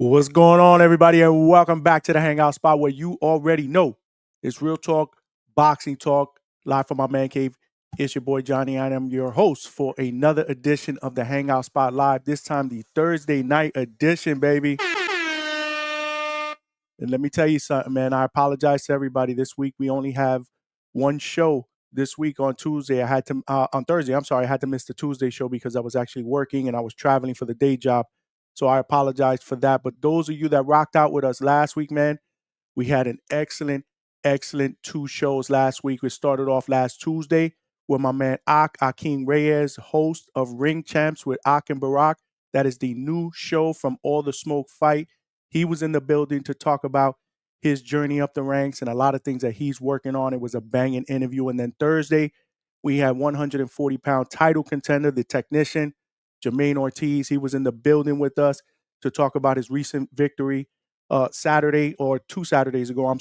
What's going on, everybody, and welcome back to the Hangout spot where you already know it's real talk, boxing talk, live from my man cave. It's your boy Johnny. I am your host for another edition of the Hangout Spot Live. This time, the Thursday night edition, baby. And let me tell you something, man. I apologize to everybody. This week we only have one show. This week on Tuesday, on Thursday. I'm sorry, I had to miss the Tuesday show because I was actually working and I was traveling for the day job. So I apologize for that. But those of you that rocked out with us last week, man, we had an excellent two shows last week. We started off last Tuesday with my man Akeem Reyes, host of Ring Champs with Ak and Barack. That is the new show from All the Smoke Fight. He was in the building to talk about his journey up the ranks and a lot of things that he's working on. It was a banging interview. And then Thursday, we had 140-pound title contender, the technician, Jermaine Ortiz. He was in the building with us to talk about his recent victory Saturday or 2 Saturdays ago,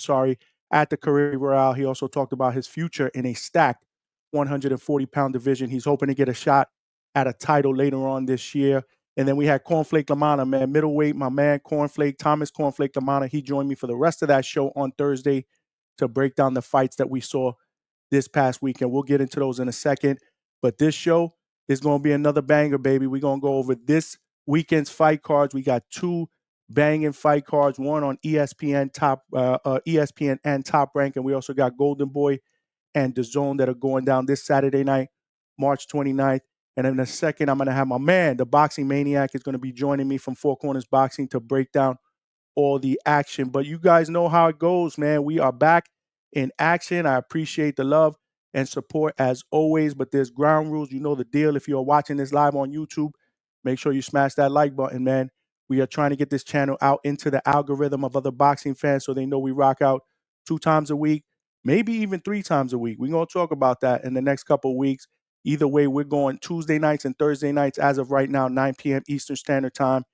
at the Caribbean Royale. He also talked about his future in a stacked 140-pound division. He's hoping to get a shot at a title later on this year. And then we had Cornflake Lamana, man, middleweight, my man Thomas Cornflake Lamana. He joined me for the rest of that show on Thursday to break down the fights that we saw this past weekend. We'll get into those in a second. But this show is going to be another banger, baby. We're going to go over this weekend's fight cards. We got two banging fight cards, one on ESPN ESPN and Top Rank, and we also got Golden Boy and DAZN that are going down this Saturday night, March 29th. And in a second, I'm going to have my man, the Boxing Maniac, is going to be joining me from Four Corners Boxing to break down all the action. But you guys know how it goes, man. We are back in action. I appreciate the love and support as always, but there's ground rules. You know the deal. If you're watching this live on YouTube, make sure you smash that like button, man. We are trying to get this channel out into the algorithm of other boxing fans so they know we rock out 2 times a week, maybe even 3 times a week. We're going to talk about that in the next couple of weeks. Either way, we're going Tuesday nights and Thursday nights as of right now, 9 p.m. Eastern Standard Time.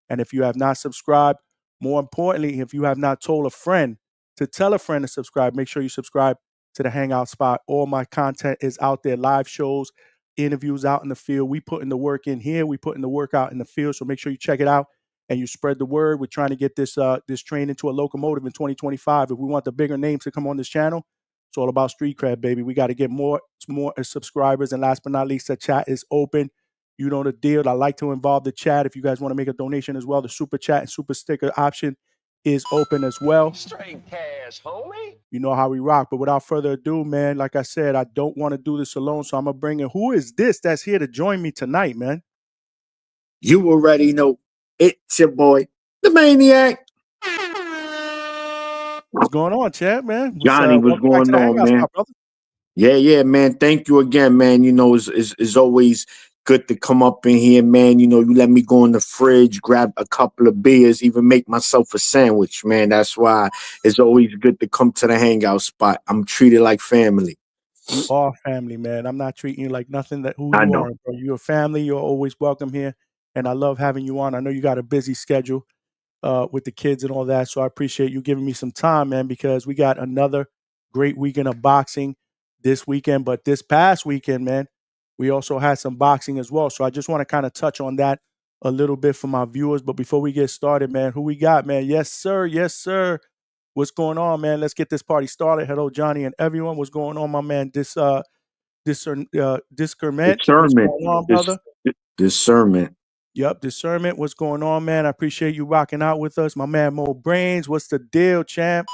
And if you have not subscribed, more importantly, if you have not told a friend to tell a friend to subscribe, make sure you subscribe to the Hangout spot. All my content is out there, live shows, interviews out in the field. We putting the work in here. We putting the work out in the field. So make sure you check it out and you spread the word. We're trying to get this train into a locomotive in 2025. If we want the bigger names to come on this channel, it's all about street cred, baby. We got to get more subscribers. And last but not least, the chat is open. You know the deal. I like to involve the chat. If you guys want to make a donation as well, the super chat and super sticker option is open as well. Straight cash, homie. You know how we rock. But without further ado, man, like I said, I don't want to do this alone. So I'm going to bring in, who is this that's here to join me tonight, man? You already know. It's your boy, the Maniac. What's going on, champ, man? Johnny, what's going on, man? Spot, yeah, man. Thank you again, man. You know, it's always good to come up in here, man. You know, you let me go in the fridge, grab a couple of beers, even make myself a sandwich, man. That's why it's always good to come to the Hangout spot. I'm treated like family. You are family, man. I'm not treating you like nothing that who I you know. are, bro. You're family. You're always welcome here. And I love having you on. I know you got a busy schedule with the kids and all that. So I appreciate you giving me some time, man, because we got another great weekend of boxing this weekend. But this past weekend, man, we also had some boxing as well. So I just want to kind of touch on that a little bit for my viewers. But before we get started, man, who we got, man? Yes, sir. Yes, sir. What's going on, man? Let's get this party started. Hello, Johnny and everyone. What's going on, my man? Discernment. What's going on, brother? Discernment. Yep, Discernment. What's going on, man? I appreciate you rocking out with us. My man Mo Brains, what's the deal, champ?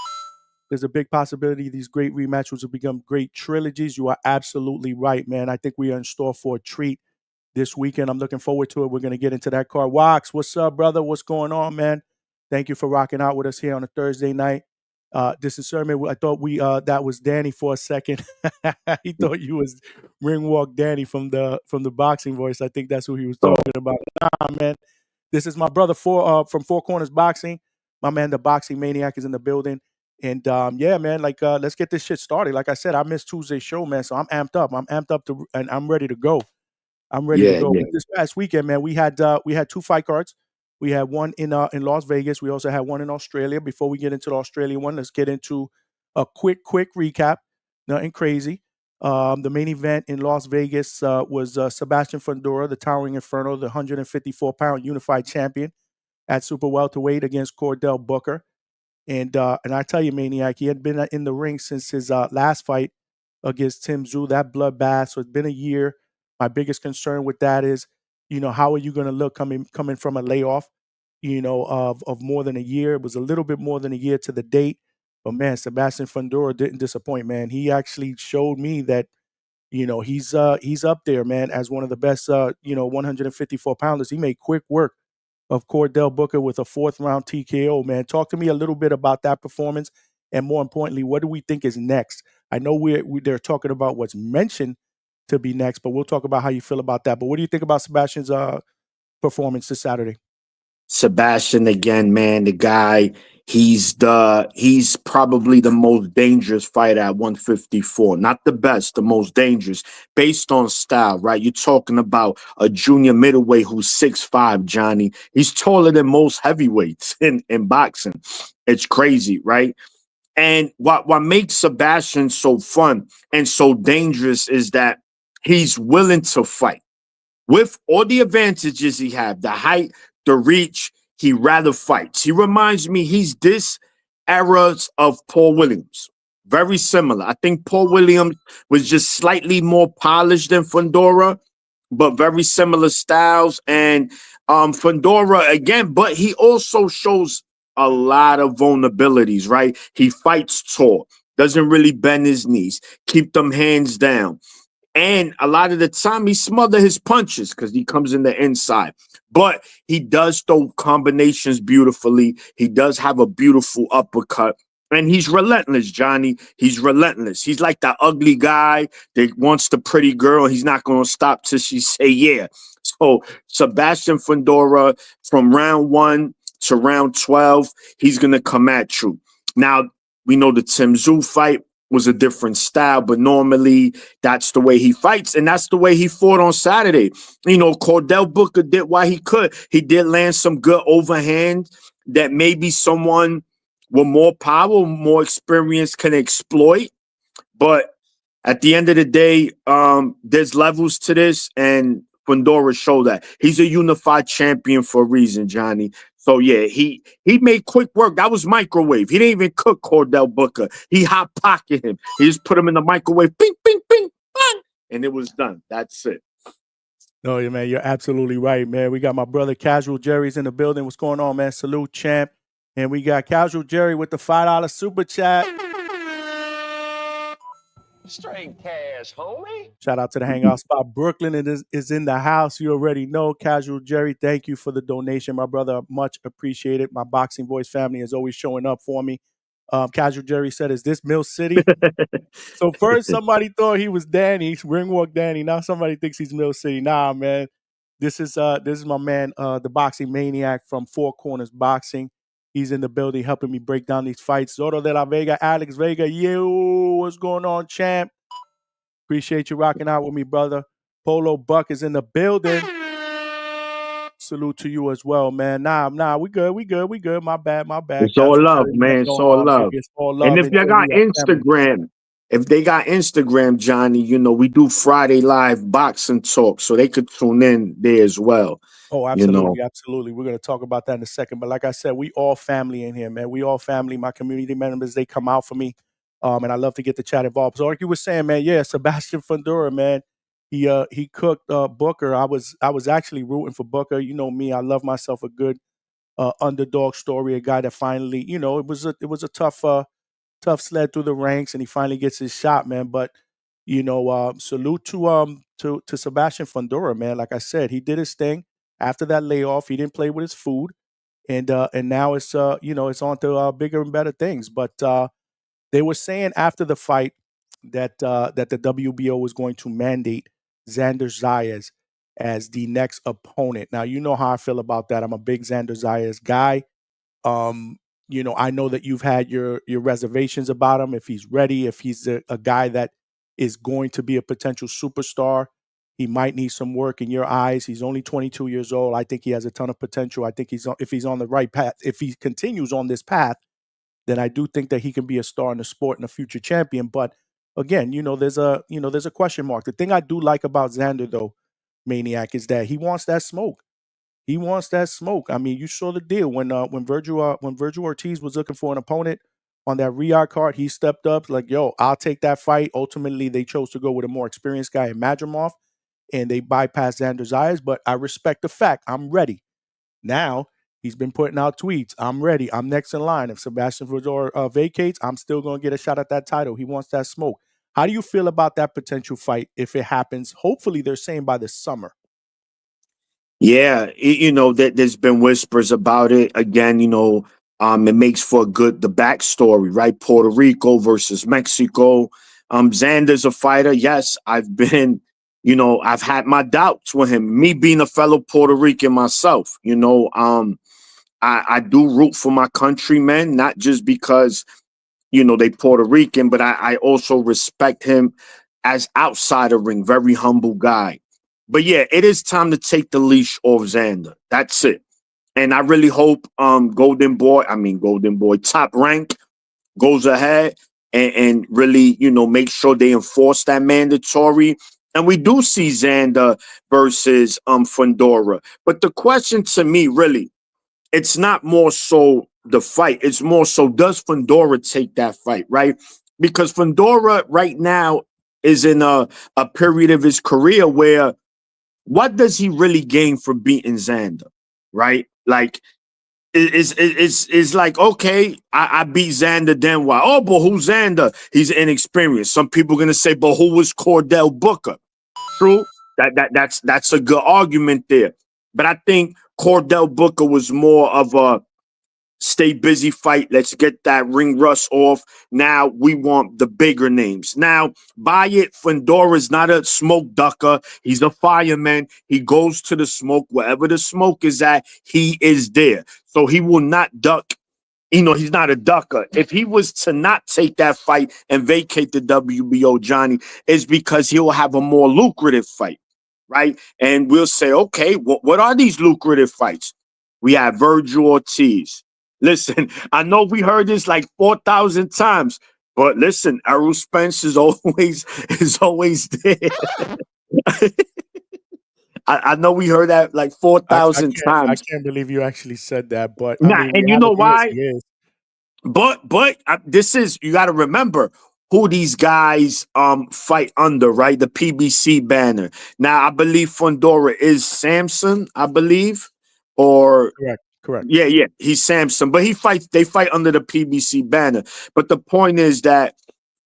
There's a big possibility these great rematches will become great trilogies. You are absolutely right, man. I think we are in store for a treat this weekend. I'm looking forward to it. We're going to get into that card. Wax, what's up, brother? What's going on, man? Thank you for rocking out with us here on a Thursday night. Discernment, I thought that was Danny for a second. He thought you was Ring Walk Danny from the Boxing Voice. I think that's who he was talking about. Nah, man. This is my brother from Four Corners Boxing. My man, the Boxing Maniac, is in the building. And yeah, man, let's get this shit started. Like I said, I missed Tuesday's show, man, so I'm amped up. And I'm ready to go. I'm ready to go. Yeah. But this past weekend, man, we had 2 fight cards. We had one in Las Vegas. We also had one in Australia. Before we get into the Australian one, let's get into a quick recap. Nothing crazy. The main event in Las Vegas was Sebastian Fundora, the Towering Inferno, the 154-pound unified champion, at super welterweight against Cordell Booker. And I tell you, Maniac, he had been in the ring since his last fight against Tim Tszyu, that bloodbath. So it's been a year. My biggest concern with that is, how are you going to look coming from a layoff, of more than a year? It was a little bit more than a year to the date. But, man, Sebastian Fundora didn't disappoint, man. He actually showed me that, he's up there, man, as one of the best, 154 pounders. He made quick work of Cordell Booker with a fourth-round TKO, man. Talk to me a little bit about that performance, and more importantly, what do we think is next? I know they're talking about what's mentioned to be next, but we'll talk about how you feel about that. But what do you think about Sebastian's performance this Saturday? Sebastian again, man, the guy, he's probably the most dangerous fighter at 154. Not the best, the most dangerous based on style, right? You're talking about a junior middleweight who's 6'5", Johnny. He's taller than most heavyweights in boxing. It's crazy, right? And what makes Sebastian so fun and so dangerous is that he's willing to fight. With all the advantages he have, the height, the reach, he rather fights. He reminds me, he's this era of Paul Williams. Very similar. I think Paul Williams was just slightly more polished than Fundora, but very similar styles. And Fundora, again, but he also shows a lot of vulnerabilities, right? He fights tall, doesn't really bend his knees, keep them hands down. And a lot of the time, he smothers his punches because he comes in the inside. But he does throw combinations beautifully. He does have a beautiful uppercut. And he's relentless, Johnny. He's relentless. He's like that ugly guy that wants the pretty girl. He's not going to stop till she say yeah. So Sebastian Fundora, from round 1 to round 12, he's going to come at you. Now, we know the Tim Tszyu fight was a different style, but normally that's the way he fights, and that's the way he fought on Saturday. Cordell Booker did what he could. He did land some good overhand that maybe someone with more power, more experience can exploit. But at the end of the day, there's levels to this, and Fundora showed that. He's a unified champion for a reason, Johnny. So, yeah, he made quick work. That was microwave. He didn't even cook Cordell Booker. He hot pocketed him. He just put him in the microwave, bing, bing, bing, bang, and it was done. That's it. No, yeah, man, you're absolutely right, man. We got my brother Casual Jerry's in the building. What's going on, man? Salute, champ. And we got Casual Jerry with the $5 super chat. Straight cash, homie. Shout out to the Hangout spot. Brooklyn is in the house. You already know. Casual Jerry, thank you for the donation, my brother. Much appreciated. My Boxing Voice family is always showing up for me. Casual Jerry said, is this Mill City? So first somebody thought he was Danny, Ringwalk Danny. Now somebody thinks he's Mill City. Nah, man. This is my man, the Boxing Maniac from Four Corners Boxing. He's in the building helping me break down these fights. Soto de la Vega, Alex Vega, yo, what's going on, champ? Appreciate you rocking out with me, brother. Polo Buck is in the building. Salute to you as well, man. Nah, we good. My bad. It's all love, man. It's all love. It's all love. And if you got Instagram, Johnny, we do Friday live boxing talk, so they could tune in there as well. Oh, absolutely, absolutely. We're going to talk about that in a second. But like I said, we all family in here, man. We all family. My community members, they come out for me. And I love to get the chat involved. So like you were saying, man, yeah, Sebastian Fundora, man, he cooked Booker. I was actually rooting for Booker. You know me, I love myself a good underdog story, a guy that finally, it was a tough sled through the ranks, and he finally gets his shot, man. But salute to Sebastian Fundora, man. Like I said, he did his thing after that layoff. He didn't play with his food, and now it's it's on to bigger and better things. But they were saying after the fight that the WBO was going to mandate Xander Zayas as the next opponent. Now, you know how I feel about that. I'm a big Xander Zayas guy. I know that you've had your reservations about him, if he's ready, if he's a guy that is going to be a potential superstar. He might need some work in your eyes. He's only 22 years old. I think he has a ton of potential. I think if he's on the right path, if he continues on this path, then I do think that he can be a star in the sport and a future champion. But again, there's a question mark. The thing I do like about Xander, though, Maniac, is that he wants that smoke. He wants that smoke. I mean, you saw the deal when Virgil Ortiz was looking for an opponent on that Riyadh card. He stepped up like, yo, I'll take that fight. Ultimately, they chose to go with a more experienced guy in Madrimov, and they bypassed Xander Zayas. But I respect the fact I'm ready. Now he's been putting out tweets. I'm ready. I'm next in line. If Sebastian Fundora vacates, I'm still going to get a shot at that title. He wants that smoke. How do you feel about that potential fight if it happens? Hopefully, they're saying by the summer. Yeah, that there's been whispers about it. Again, it makes for the backstory, right? Puerto Rico versus Mexico. Xander's a fighter. Yes, I've had my doubts with him. Me being a fellow Puerto Rican myself, I do root for my countrymen, not just because, they Puerto Rican, but I also respect him as outside the ring, very humble guy. But yeah, it is time to take the leash off Xander. That's it. And I really hope Golden Boy, Top Rank goes ahead and really, make sure they enforce that mandatory. And we do see Xander versus Fundora. But the question to me, really, it's not more so the fight. It's more so, does Fundora take that fight, right? Because Fundora right now is in a period of his career where what does he really gain for beating Xander, right? Like, it's like, okay, I beat Xander, then why? Oh, but who's Xander? He's inexperienced. Some people are gonna say, but who was Cordell Booker? True, that's a good argument there. But I think Cordell Booker was more of a stay busy fight. Let's get that ring rust off. Now we want the bigger names. Now, Valle Fundora is not a smoke ducker. He's a fireman. He goes to the smoke. Wherever the smoke is at, he is there. So he will not duck. He's not a ducker. If he was to not take that fight and vacate the WBO, Johnny, it's because he'll have a more lucrative fight, right? And we'll say, okay, what are these lucrative fights? We have Virgil Ortiz. Listen, I know we heard this like 4,000 times, but listen, Errol Spence is always there. I know we heard that like 4,000 I times. can't believe you actually said that, but I Nah, mean, and you know reality is why? he is. But this is, you got to remember who these guys fight under, right? The PBC banner. Now I believe Fundora is Samson, I believe, or Correct. yeah, he's Samson, but they fight under the PBC banner. But the point is that,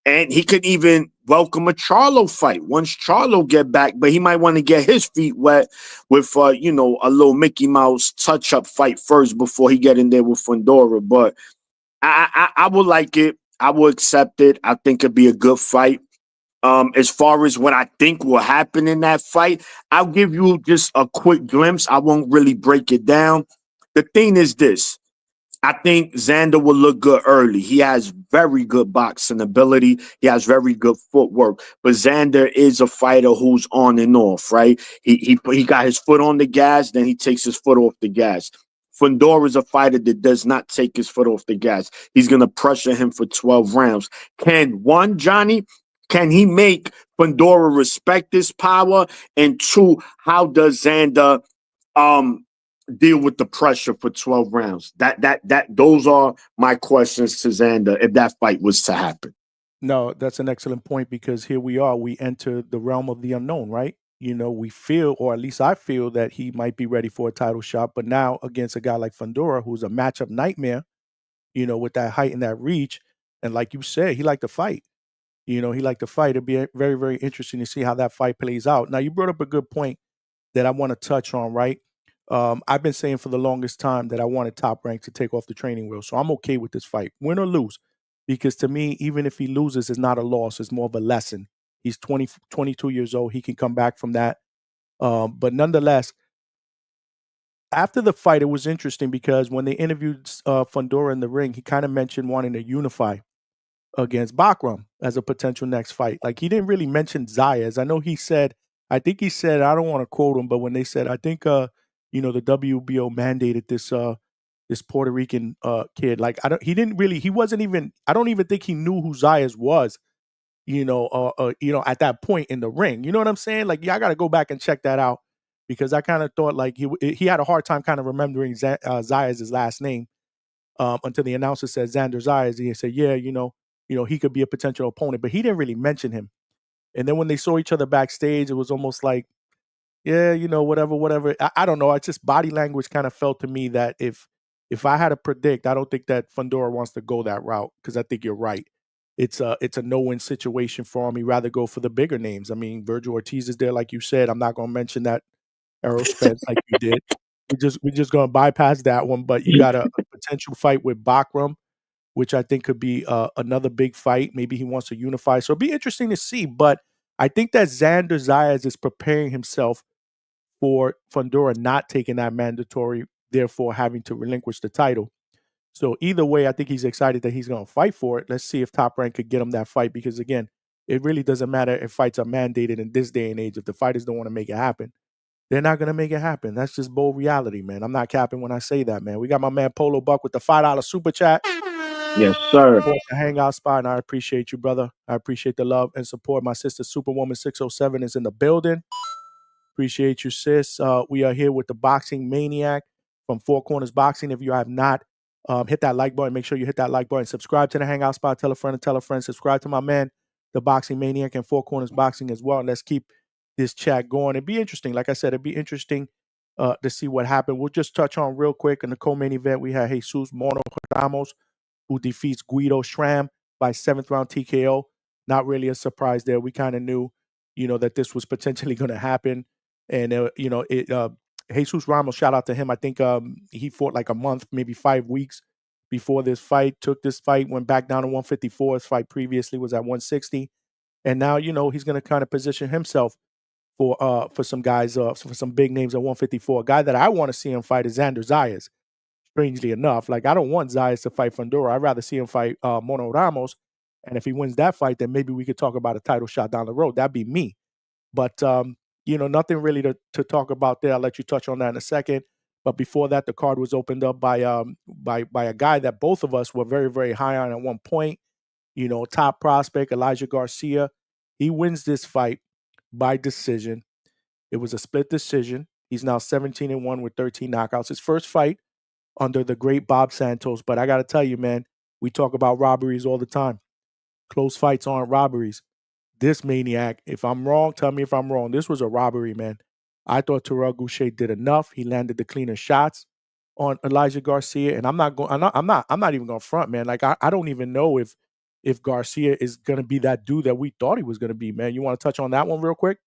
and he could even welcome a Charlo fight once Charlo get back, but he might want to get his feet wet with a little Mickey Mouse touch up fight first before he get in there with Fundora. But I would like it. I will accept it. I think it'd be a good fight. As far as what I think will happen in that fight, I'll give you just a quick glimpse. I won't really break it down. The thing is this. I think Xander will look good early. He has very good boxing ability. He has very good footwork. But Xander is a fighter who's on and off, right? He got his foot on the gas, then he takes his foot off the gas. Fundora is a fighter that does not take his foot off the gas. He's going to pressure him for 12 rounds. Johnny, can he make Fundora respect this power? And two, how does Xander deal with the pressure for 12 rounds? Those are my questions to Xander if that fight was to happen. No, that's an excellent point because here we are. We enter the realm of the unknown, right? We feel, or at least I feel, that he might be ready for a title shot. But now against a guy like Fundora, who's a matchup nightmare, with that height and that reach, and like you said, he liked to fight. He liked to fight. It'd be very, very interesting to see how that fight plays out. Now, you brought up a good point that I want to touch on, right? I've been saying for the longest time that I wanted Top Rank to take off the training wheel. So I'm okay with this fight, win or lose, because to me, even if he loses, it's not a loss. It's more of a lesson. He's 22 years old. He can come back from that. But nonetheless, after the fight, it was interesting because when they interviewed Fundora in the ring, he kind of mentioned wanting to unify against Bakram as a potential next fight. Like, he didn't really mention Zayas. I know I think he said, I don't want to quote him, but when they said, I think, the WBO mandated this Puerto Rican kid. Like, he wasn't even, I don't even think he knew who Zayas was, at that point in the ring. You know what I'm saying? Like, yeah, I got to go back and check that out. because I kind of thought like he had a hard time kind of remembering Zayas' last name until the announcer said Xander Zayas. And he said, yeah, he could be a potential opponent, but he didn't really mention him. And then when they saw each other backstage, it was almost like, yeah, whatever. I don't know. It's just body language kind of felt to me that if I had to predict, I don't think that Fundora wants to go that route, because I think you're right. It's a no-win situation for him. He'd rather go for the bigger names. I mean, Virgil Ortiz is there, like you said. I'm not going to mention that Errol Spence like you did. We're just going to bypass that one. But you got a potential fight with Bakram, which I think could be another big fight. Maybe he wants to unify. So it'll be interesting to see. But I think that Xander Zayas is preparing himself for Fundora not taking that mandatory, therefore having to relinquish the title. So either way, I think he's excited that he's going to fight for it. Let's see if Top Rank could get him that fight, because again, it really doesn't matter if fights are mandated in this day and age. If the fighters don't want to make it happen, they're not going to make it happen. That's just bold reality, man. I'm not capping when I say that, man. We got my man Polo Buck with the $5 super chat. Yes, sir. Support the Hangout spot, and I appreciate you, brother. I appreciate the love and support. My sister Superwoman 607 is in the building. Appreciate you, sis. We are here with the Boxing Maniac from Four Corners Boxing. If you have not, hit that like button. Make sure you hit that like button. Subscribe to the Hangout spot. Tell a friend and tell a friend. Subscribe to my man, the Boxing Maniac, and Four Corners Boxing as well. And let's keep this chat going. It'd be interesting. Like I said, it'd be interesting to see what happened. We'll just touch on real quick in the co-main event. We had Jesus Mono Ramos, who defeats Guido Schramm by 7th round TKO. Not really a surprise there. We kind of knew, that this was potentially going to happen. And, Jesus Ramos, shout out to him. I think he fought like a month, maybe 5 weeks before this fight, took this fight, went back down to 154. His fight previously was at 160. And now, he's going to kind of position himself for some guys, for some big names at 154. A guy that I want to see him fight is Xander Zayas, strangely enough. Like, I don't want Zayas to fight Fundora. I'd rather see him fight Mono Ramos. And if he wins that fight, then maybe we could talk about a title shot down the road. That'd be me. But, nothing really to talk about there. I'll let you touch on that in a second. But before that, the card was opened up by a guy that both of us were very, very high on at one point. Top prospect, Elijah Garcia. He wins this fight by decision. It was a split decision. He's now 17-1 with 13 knockouts. His first fight under the great Bob Santos. But I got to tell you, man, we talk about robberies all the time. Close fights aren't robberies. This maniac, if I'm wrong, tell me if I'm wrong. This was a robbery, man. I thought Terrell Goucher did enough. He landed the cleaner shots on Elijah Garcia, and I'm not even going to front, man. Like, I don't even know if Garcia is going to be that dude that we thought he was going to be, man. You want to touch on that one real quick?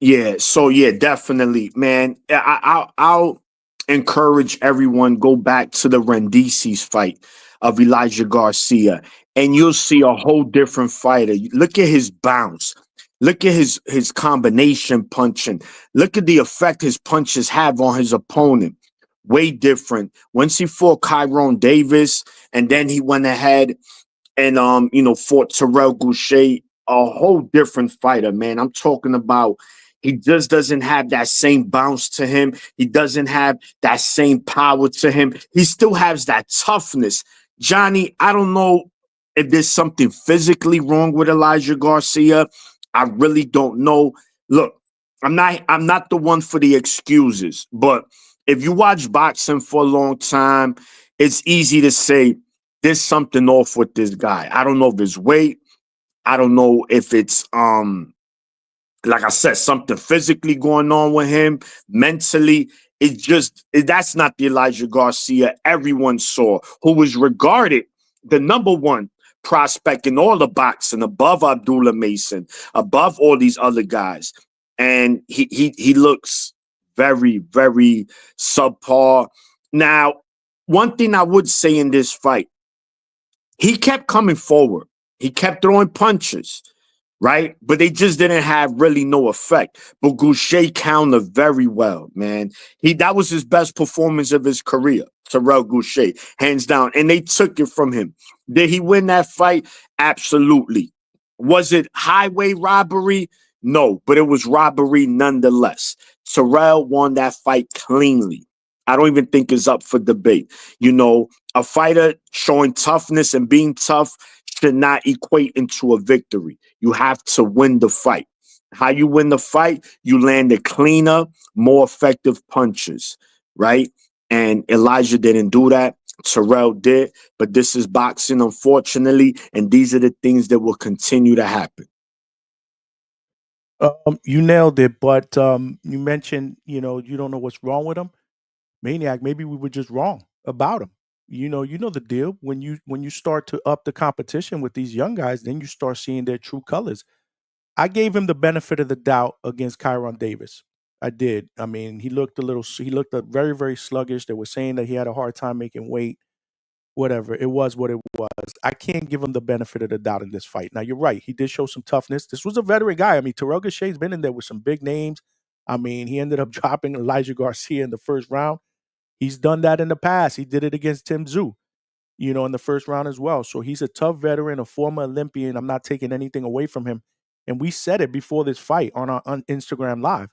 Yeah. So yeah, definitely, man. I'll encourage everyone, go back to the Rendici's fight of Elijah Garcia, and you'll see a whole different fighter. Look at his bounce. Look at his combination punching. Look at the effect his punches have on his opponent. Way different. Once he fought Kyron Davis, and then he went ahead and fought Terrell Goucher, a whole different fighter, man. I'm talking about, he just doesn't have that same bounce to him. He doesn't have that same power to him. He still has that toughness. Johnny, I don't know if there's something physically wrong with Elijah Garcia. I really don't know. Look, I'm not the one for the excuses, but if you watch boxing for a long time, it's easy to say there's something off with this guy. I don't know if it's weight. I don't know if it's like I said, something physically going on with him, mentally. That's not the Elijah Garcia everyone saw, who was regarded the number one prospect in all the boxing, above Abdullah Mason, above all these other guys. And he looks very, very subpar. Now, one thing I would say in this fight, he kept coming forward. He kept throwing punches, right? But they just didn't have really no effect. But Goucher countered very well, man. That was his best performance of his career, Terrell Goucher, hands down. And they took it from him. Did he win that fight? Absolutely. Was it highway robbery? No, but it was robbery nonetheless. Terrell won that fight cleanly. I don't even think it's up for debate. A fighter showing toughness and being tough should not equate into a victory. You have to win the fight. How you win the fight? You land the cleaner, more effective punches, right? And Elijah didn't do that. Terrell did, but this is boxing, unfortunately, and these are the things that will continue to happen. You nailed it, but you mentioned, you don't know what's wrong with him. Maniac, maybe we were just wrong about him. You know the deal. When you start to up the competition with these young guys, then you start seeing their true colors. I gave him the benefit of the doubt against Kyron Davis. I did. I mean, he looked very, very sluggish. They were saying that he had a hard time making weight. Whatever. It was what it was. I can't give him the benefit of the doubt in this fight. Now, you're right. He did show some toughness. This was a veteran guy. I mean, Terrell Gausha's been in there with some big names. I mean, he ended up dropping Elijah Garcia in the first round. He's done that in the past. He did it against Tim Tszyu, in the first round as well. So he's a tough veteran, a former Olympian. I'm not taking anything away from him. And we said it before this fight on Instagram Live.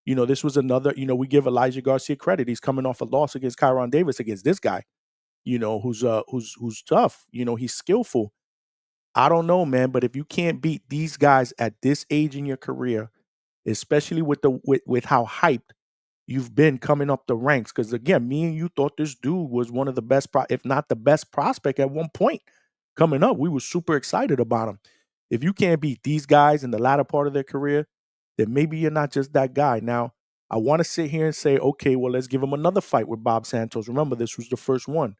This was another, we give Elijah Garcia credit. He's coming off a loss against Kyron Davis against this guy, who's tough. He's skillful. I don't know, man, but if you can't beat these guys at this age in your career, especially with how hyped you've been coming up the ranks, because again, me and you thought this dude was one of the best, if not the best prospect at one point coming up. We were super excited about him. If you can't beat these guys in the latter part of their career, then maybe you're not just that guy. Now, I want to sit here and say, okay, well, let's give him another fight with Bob Santos. Remember, this was the first one.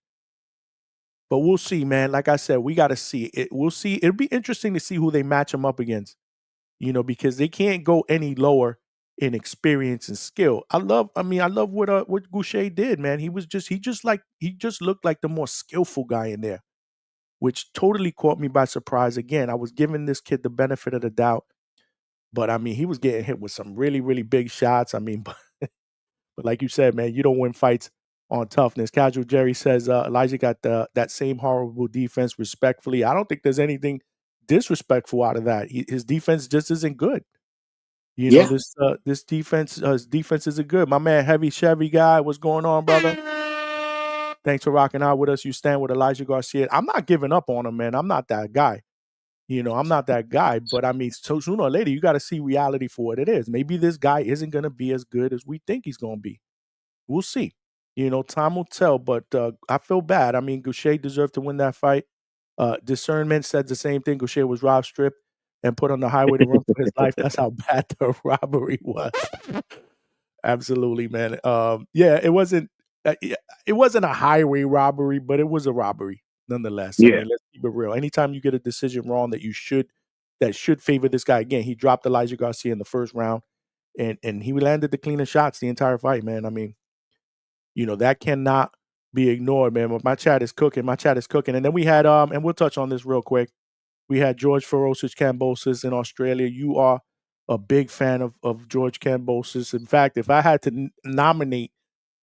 But we'll see, man. Like I said, we got to see it. We'll see. It'll be interesting to see who they match him up against, because they can't go any lower in experience and skill. I love what Gausha did, man. He just looked like the more skillful guy in there, which totally caught me by surprise. Again, I was giving this kid the benefit of the doubt, but I mean, he was getting hit with some really, really big shots. I mean, but like you said, man, you don't win fights on toughness. Casual Jerry says Elijah got that same horrible defense. Respectfully, I don't think there's anything disrespectful out of that. His defense just isn't good. This defense, his defense isn't good. My man, Heavy Chevy guy, what's going on, brother? Thanks for rocking out with us. You stand with Elijah Garcia. I'm not giving up on him, man. I'm not that guy. I'm not that guy. But I mean, so sooner or later, you got to see reality for what it is. Maybe this guy isn't going to be as good as we think he's going to be. We'll see. Time will tell. But I feel bad. I mean, Gausha deserved to win that fight. Discernment said the same thing. Gausha was robbed, stripped, and put on the highway to run for his life. That's how bad the robbery was. Absolutely, man. It wasn't a highway robbery, but it was a robbery nonetheless. Yeah. I mean, let's keep it real. Anytime you get a decision wrong that should favor this guy, again, he dropped Elijah Garcia in the first round, and he landed the cleanest shots the entire fight, man. I mean, that cannot be ignored, man. My chat is cooking. And then we had and we'll touch on this real quick. We had George Ferocious Kambosos in Australia. You are a big fan of George Kambosos. In fact, if I had to nominate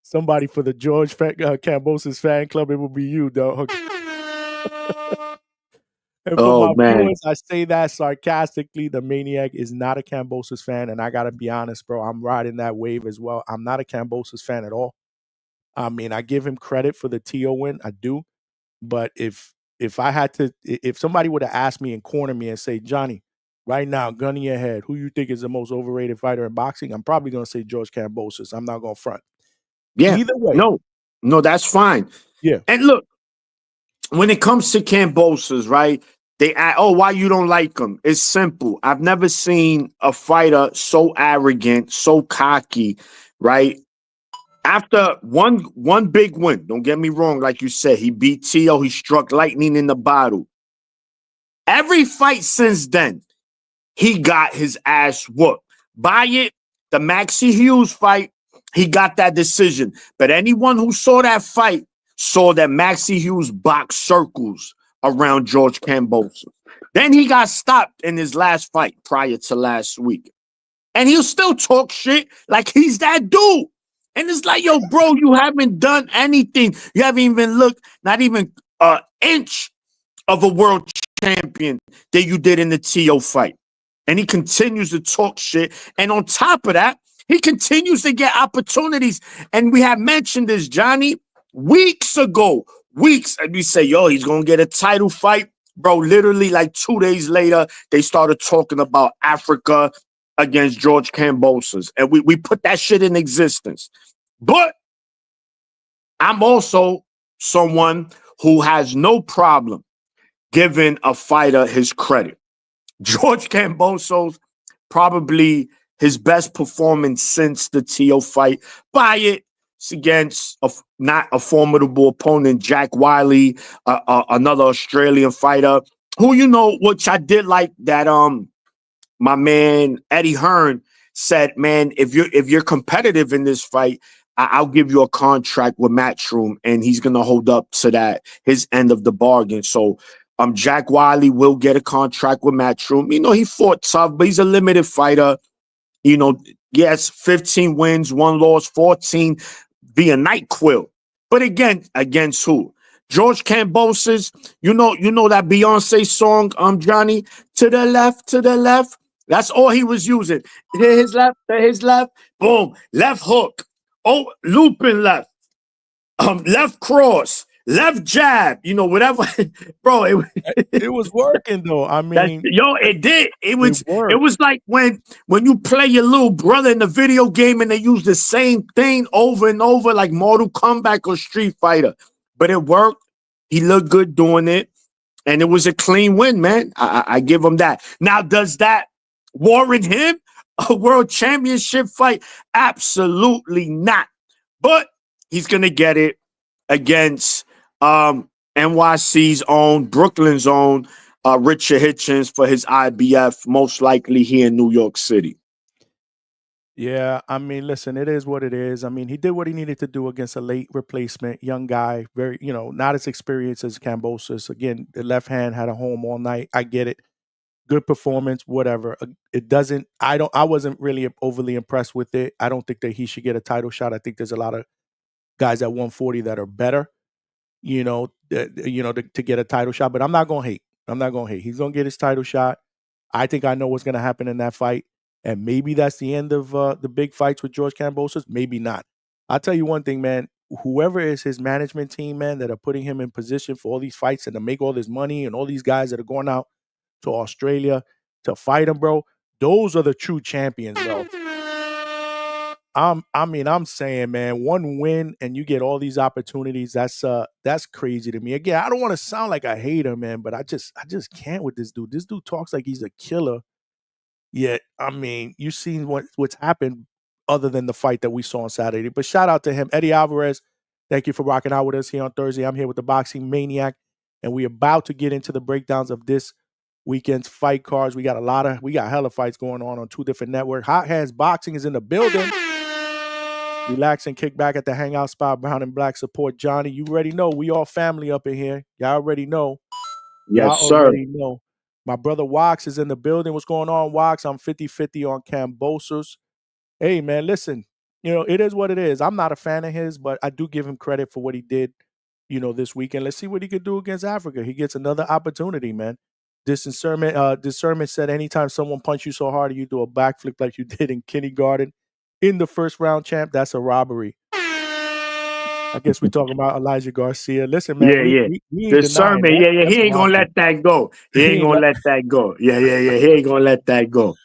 somebody for the George Kambosos fan club, it would be you, dog. And for my viewers, I say that sarcastically. The Maniac is not a Kambosos fan, and I got to be honest, bro. I'm riding that wave as well. I'm not a Kambosos fan at all. I mean, I give him credit for the TO win. I do. But if somebody would have asked me and cornered me and say, Johnny, right now, gun in your head, who you think is the most overrated fighter in boxing? I'm probably going to say George Kambosos. I'm not going to front. Yeah. Either way. No, that's fine. Yeah. And look, when it comes to Kambosos, right? They ask, why you don't like him? It's simple. I've never seen a fighter so arrogant, so cocky, right? After one big win, don't get me wrong, like you said, he beat T.O., he struck lightning in the bottle. Every fight since then, he got his ass whooped. By it, the Maxie Hughes fight, he got that decision. But anyone who saw that fight saw that Maxie Hughes boxed circles around George Kambosos. Then he got stopped in his last fight prior to last week. And he'll still talk shit like he's that dude. And it's like, yo, bro, you haven't done anything. You haven't even looked, not even an inch of a world champion that you did in the TO fight. And he continues to talk shit. And on top of that, he continues to get opportunities. And we have mentioned this, Johnny, weeks ago. And we say, yo, he's going to get a title fight. Bro, literally like 2 days later, they started talking about Africa against George Kambosos. And we put that shit in existence. But I'm also someone who has no problem giving a fighter his credit. George Kambosos, probably his best performance since the Tio fight. Buy it. It's against not a formidable opponent, Jack Wiley, another Australian fighter, who, which I did like that my man Eddie Hearn said, man, if you're competitive in this fight, I'll give you a contract with Matchroom, and he's gonna hold up to that, his end of the bargain. So Jack Wiley will get a contract with Matchroom. He fought tough, but he's a limited fighter. Yes, 15 wins, 1 loss, 14 via NyQuil. But again, against who? George Kambosos. You know that Beyonce song, Johnny, to the left, to the left. That's all he was using. To his left, boom, left hook. Oh, looping left. Left cross, left jab, whatever. Bro, it was working though. I mean, it did. It was like when you play your little brother in the video game and they use the same thing over and over, like Mortal Kombat or Street Fighter. But it worked. He looked good doing it, and it was a clean win, man. I give him that. Now, does that warrant him a world championship fight? Absolutely not. But he's gonna get it against NYC's own, Brooklyn's own Richard Hitchens for his IBF, most likely here in New York City. Yeah, I mean, listen, it is what it is. I mean, he did what he needed to do against a late replacement, young guy, very, not as experienced as Kambosos. Again, the left hand had a home all night. I get it. Good performance, whatever. It doesn't, I wasn't really overly impressed with it. I don't think that he should get a title shot. I think there's a lot of guys at 140 that are better, to get a title shot. But I'm not gonna hate. He's gonna get his title shot. I think I know what's gonna happen in that fight, and maybe that's the end of the big fights with George Kambosos. Maybe not. I'll tell you one thing, man. Whoever is his management team, man, that are putting him in position for all these fights and to make all this money, and all these guys that are going out to Australia to fight him, bro. Those are the true champions, bro. I'm saying, man, one win and you get all these opportunities. That's crazy to me. Again, I don't want to sound like a hater, man, but I just can't with this dude. This dude talks like he's a killer. Yet, I mean, you've seen what's happened other than the fight that we saw on Saturday. But shout out to him. Eddie Alvarez, thank you for rocking out with us here on Thursday. I'm here with the Boxing Maniac, and we're about to get into the breakdowns of this weekend's fight cards. We got hella fights going on 2 different networks. Hot Hands Boxing is in the building. Relax and kick back at the Hangout spot. Brown and Black support Johnny. You already know we all family up in here. Y'all already know. Yes, sir. Already know. My brother Wax is in the building. What's going on, Wax? I'm 50-50 on Kambosos. Hey, man, listen. It is what it is. I'm not a fan of his, but I do give him credit for what he did, this weekend. Let's see what he could do against Africa. He gets another opportunity, man. Discernment said anytime someone punch you so hard you do a backflip like you did in kindergarten in the first round, champ, that's a robbery. I guess we're talking about Elijah Garcia. Listen, man, we Discernment, he ain't gonna let that go. He ain't gonna let that go. He ain't gonna let that go.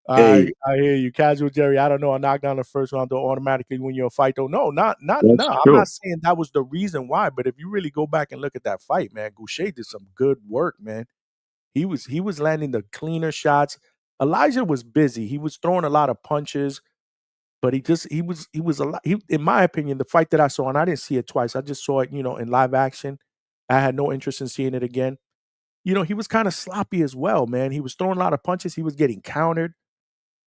I hear you, Casual Jerry. I don't know. A knockdown the first round don't automatically win you a fight, though. No. I'm not saying that was the reason why, but if you really go back and look at that fight, man, Goucher did some good work, man. He was landing the cleaner shots. Elijah was busy. He was throwing a lot of punches. But he was a lot. In my opinion, the fight that I saw, and I didn't see it twice. I just saw it, in live action. I had no interest in seeing it again. He was kind of sloppy as well, man. He was throwing a lot of punches. He was getting countered.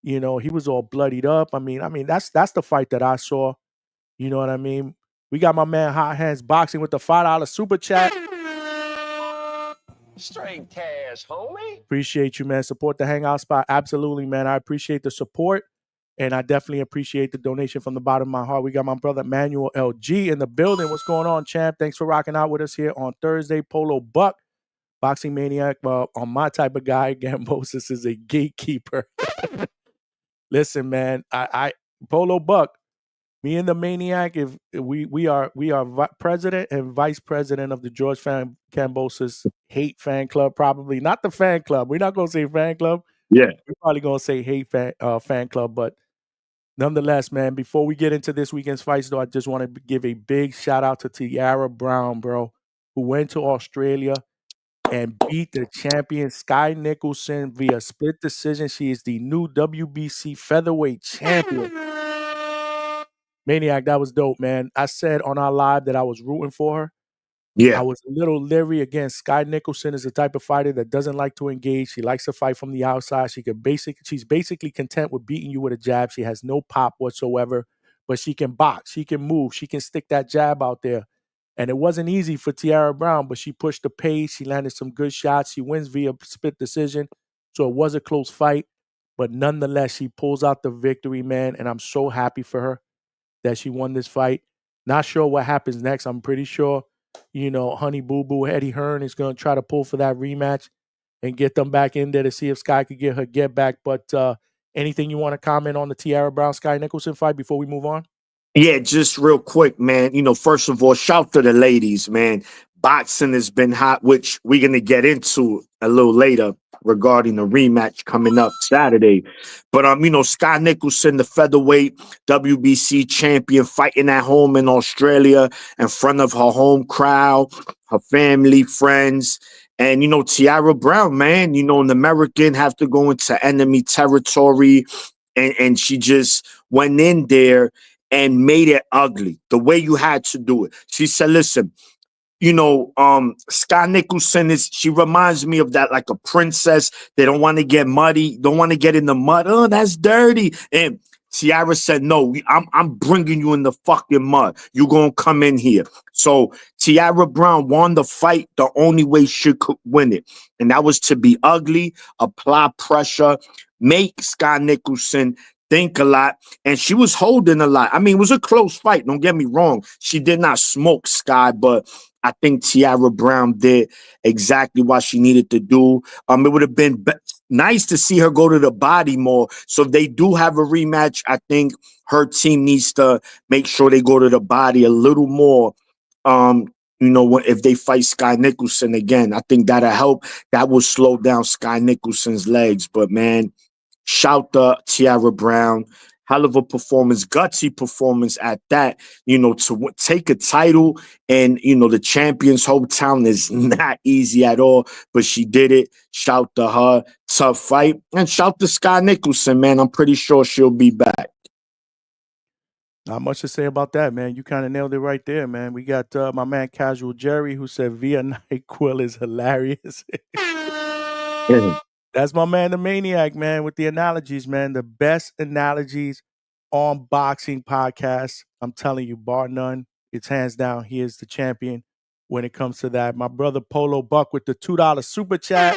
He was all bloodied up. I mean, that's the fight that I saw. You know what I mean? We got my man Hot Hands Boxing with the $5 super chat. Straight cash, homie. Appreciate you, man. Support the Hangout spot. Absolutely, man. I appreciate the support. And I definitely appreciate the donation from the bottom of my heart. We got my brother Manuel LG in the building. What's going on, champ? Thanks for rocking out with us here on Thursday. Polo Buck, Boxing Maniac. Well, on my type of guy, Kambosos is a gatekeeper. Listen, man, I Polo Buck, me and the Maniac, if we are president and vice president of the George Kambosos hate fan club, probably not the fan club. We're not gonna say fan club. Yeah. We're probably gonna say hate fan club, but nonetheless, man, before we get into this weekend's fights, though, I just want to give a big shout out to Tiara Brown, bro, who went to Australia and beat the champion Sky Nicholson via split decision. She is the new WBC featherweight champion. Maniac, that was dope, man. I said on our live that I was rooting for her. I Yeah. was a little leery. Again, Sky Nicholson is the type of fighter that doesn't like to engage. She likes to fight from the outside. She's basically content with beating you with a jab. She has no pop whatsoever, but she can box. She can move. She can stick that jab out there. And it wasn't easy for Tiara Brown, but she pushed the pace. She landed some good shots. She wins via split decision. So it was a close fight, but nonetheless, she pulls out the victory, man. And I'm so happy for her that she won this fight. Not sure what happens next. I'm pretty sure, Honey Boo Boo Eddie Hearn is going to try to pull for that rematch and get them back in there to see if Sky could get her get back. But anything you want to comment on the Tiara Brown Sky Nicholson fight before we move on? Yeah, just real quick, man. First of all, shout to the ladies, man. Boxing has been hot, which we're going to get into a little later regarding the rematch coming up Saturday. But, Sky Nicholson, the featherweight WBC champion, fighting at home in Australia in front of her home crowd, her family, friends. And, Tiara Brown, man, an American have to go into enemy territory. And she just went in there and made it ugly the way you had to do it. She said, listen, Sky Nicholson she reminds me of that, like a princess. They don't want to get muddy, don't want to get in the mud. Oh, that's dirty. And Tiara said, no, I'm bringing you in the fucking mud. You're going to come in here. So Tiara Brown won the fight the only way she could win it. And that was to be ugly, apply pressure, make Sky Nicholson think a lot, and she was holding a lot. I mean, it was a close fight. Don't get me wrong. She did not smoke Sky, but I think Tiara Brown did exactly what she needed to do. It would have been nice to see her go to the body more. So if they do have a rematch, I think her team needs to make sure they go to the body a little more. If they fight Sky Nicholson again, I think that'll help. That will slow down Sky Nicholson's legs. But man, shout to Tiara Brown. Hell of a performance, gutsy performance at that, to take a title and, the champion's hometown is not easy at all, but she did it. Shout to her. Tough fight. And shout to Sky Nicholson, man. I'm pretty sure she'll be back. Not much to say about that, man. You kind of nailed it right there, man. We got my man Casual Jerry who said Via NyQuil is hilarious. That's my man, the Maniac, man, with the analogies, man. The best analogies on boxing podcasts. I'm telling you, bar none. It's hands down. He is the champion when it comes to that. My brother Polo Buck with the $2 super chat.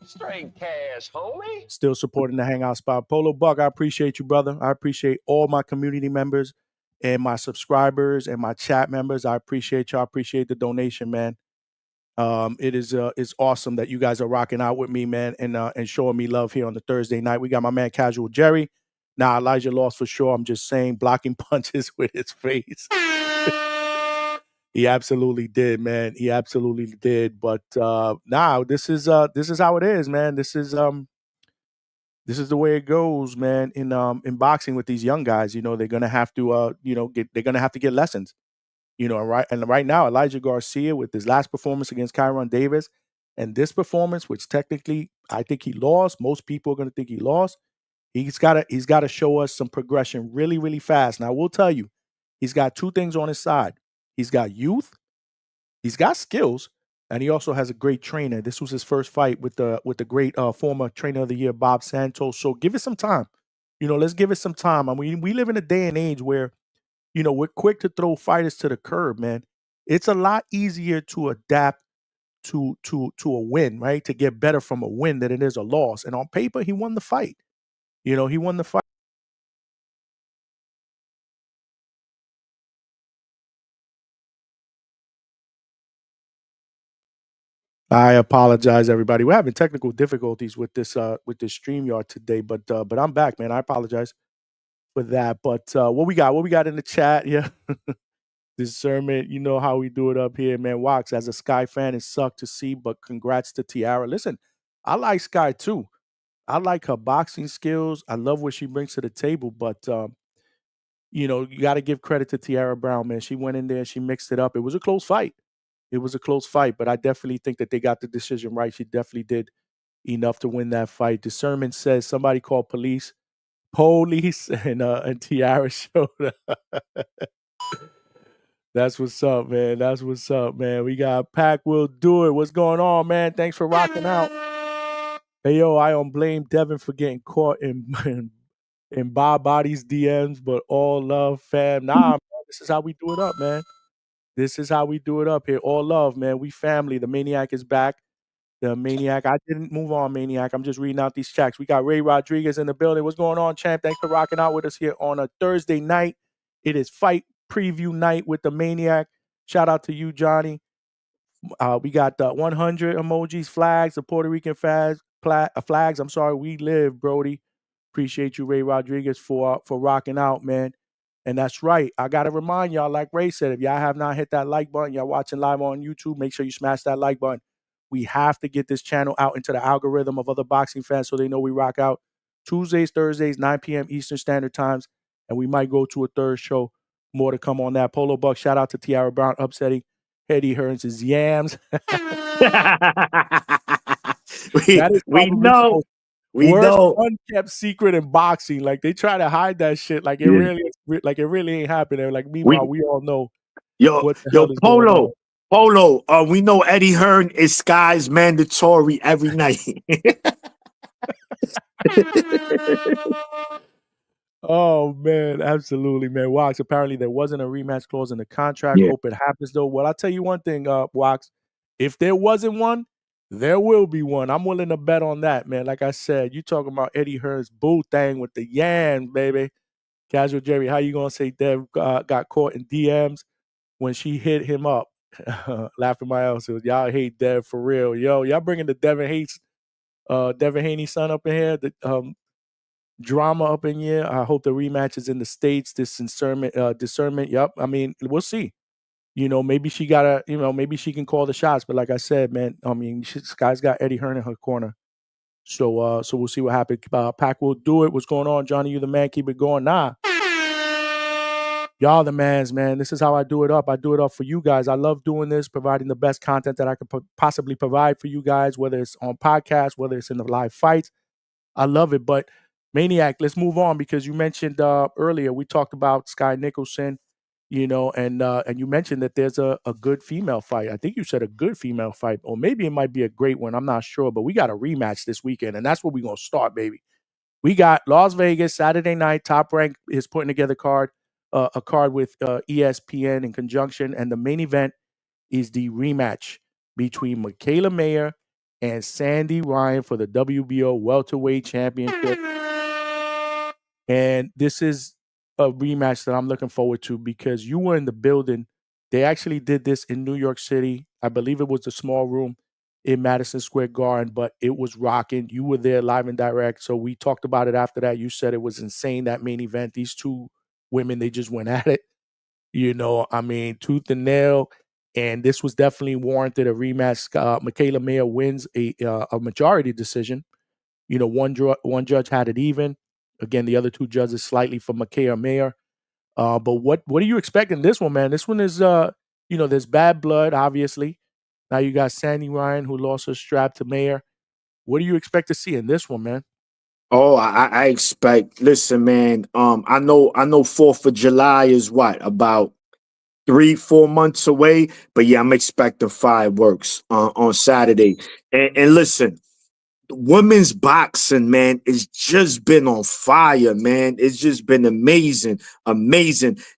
Straight cash, homie. Still supporting the Hangout spot. Polo Buck, I appreciate you, brother. I appreciate all my community members and my subscribers and my chat members. I appreciate y'all. I appreciate the donation, man. It's awesome that you guys are rocking out with me, man, and showing me love here on the Thursday night. We got my man Casual Jerry. Now Elijah lost for sure. I'm just saying, blocking punches with his face. He absolutely did, man. He absolutely did. But now this is how it is, man. This is the way it goes, man. In boxing with these young guys, they're gonna have to they're gonna have to get lessons. Right now, Elijah Garcia with his last performance against Kyron Davis and this performance, which technically I think he lost. Most people are going to think he lost. He's got to show us some progression really, really fast. Now, I will tell you, he's got two things on his side. He's got youth, he's got skills, and he also has a great trainer. This was his first fight with the great former trainer of the year, Bob Santos. So give it some time. Let's give it some time. I mean, we live in a day and age where we're quick to throw fighters to the curb, man. It's a lot easier to adapt to a win, right? To get better from a win than it is a loss. And on paper, he won the fight. He won the fight. I apologize, everybody. We're having technical difficulties with this StreamYard today, but I'm back, man. I apologize for that. But what we got? What we got in the chat? Yeah. Discernment, you know how we do it up here, man. Wax, as a Sky fan, it sucked to see, but congrats to Tiara. Listen, I like Sky too. I like her boxing skills. I love what she brings to the table, but you got to give credit to Tiara Brown, man. She went in there, she mixed it up. It was a close fight. It was a close fight, but I definitely think that they got the decision right. She definitely did enough to win that fight. Discernment says somebody called police. Police and Tiara showed up. That's what's up, man. That's what's up, man. We got Pack Will Do It. What's going on, man? Thanks for rocking out. Hey, yo, I don't blame Devin for getting caught in Bob Body's DMs, but all love, fam. Nah, man, this is how we do it up, man. This is how we do it up here. All love, man. We family. The Maniac is back. The Maniac. I didn't move on, Maniac. I'm just reading out these checks. We got Ray Rodriguez in the building. What's going on, champ? Thanks for rocking out with us here on a Thursday night. It is fight preview night with the Maniac. Shout out to you, Johnny. We got 100 emojis, flags, the Puerto Rican flags. I'm sorry, we live, Brody. Appreciate you, Ray Rodriguez, for rocking out, man. And that's right. I gotta remind y'all, like Ray said, if y'all have not hit that like button, y'all watching live on YouTube, make sure you smash that like button. We have to get this channel out into the algorithm of other boxing fans so they know we rock out Tuesdays, Thursdays, 9 p.m. Eastern Standard Times, and we might go to a third show. More to come on that. Polo Buck, shout out to Tiara Brown upsetting Eddie Hearns' yams. That is we probably the know. most We worst know. unkept secret in boxing. Like they try to hide that shit. Like it Yeah. really ain't happening. Like We meanwhile, we all know yo what the yo hell is going on. Polo. We know Eddie Hearn is Sky's mandatory every night. Oh man, absolutely, man. Wax. Apparently, there wasn't a rematch clause in the contract. Yeah. Hope it happens though. Well, I'll tell you one thing, Wax. If there wasn't one, there will be one. I'm willing to bet on that, man. Like I said, you talking about Eddie Hearn's boo thing with the yams, baby. Casual Jerry, how you gonna say Dev got caught in DMs when she hit him up? Laughing my ass. Y'all hate Dev for real, yo. Y'all bringing the Devin Haney son up in here. The drama up in here. I hope the rematch is in the States. This discernment. Yep. I mean, we'll see. Maybe she gotta. Maybe she can call the shots. But like I said, man, I mean, Sky's got Eddie Hearn in her corner. So we'll see what happens. Pac will do it. What's going on, Johnny? You the man. Keep it going. Nah. Y'all the mans, man. This is how I do it up. I do it up for you guys. I love doing this, providing the best content that I could possibly provide for you guys, whether it's on podcasts, whether it's in the live fights. I love it. But Maniac, let's move on because you mentioned earlier, we talked about Sky Nicholson, and you mentioned that there's a good female fight. I think you said a good female fight, or maybe it might be a great one. I'm not sure, but we got a rematch this weekend, and that's where we're going to start, baby. We got Las Vegas, Saturday night. Top Rank is putting together a card with ESPN in conjunction, and the main event is the rematch between Mikayla Meyer and Sandy Ryan for the WBO welterweight championship. And this is a rematch that I'm looking forward to because you were in the building. They actually did this in New York City. I believe it was a small room in Madison Square Garden, but it was rocking. You were there live and direct. So we talked about it after that. You said it was insane, that main event. These two women, they just went at it. I mean, tooth and nail. And this was definitely warranted a rematch. Mikayla Meyer wins a majority decision. One judge had it even. Again, the other two judges slightly for Mikayla Meyer. But what are you expecting this one, man? This one is, there's bad blood, obviously. Now you got Sandy Ryan, who lost her strap to Meyer. What do you expect to see in this one, man? Oh, I expect. Listen, man. I know 4th of July is what, about 3-4 months away. But yeah, I'm expecting fireworks on Saturday. And listen, women's boxing, man, it's just been on fire, man. It's just been amazing.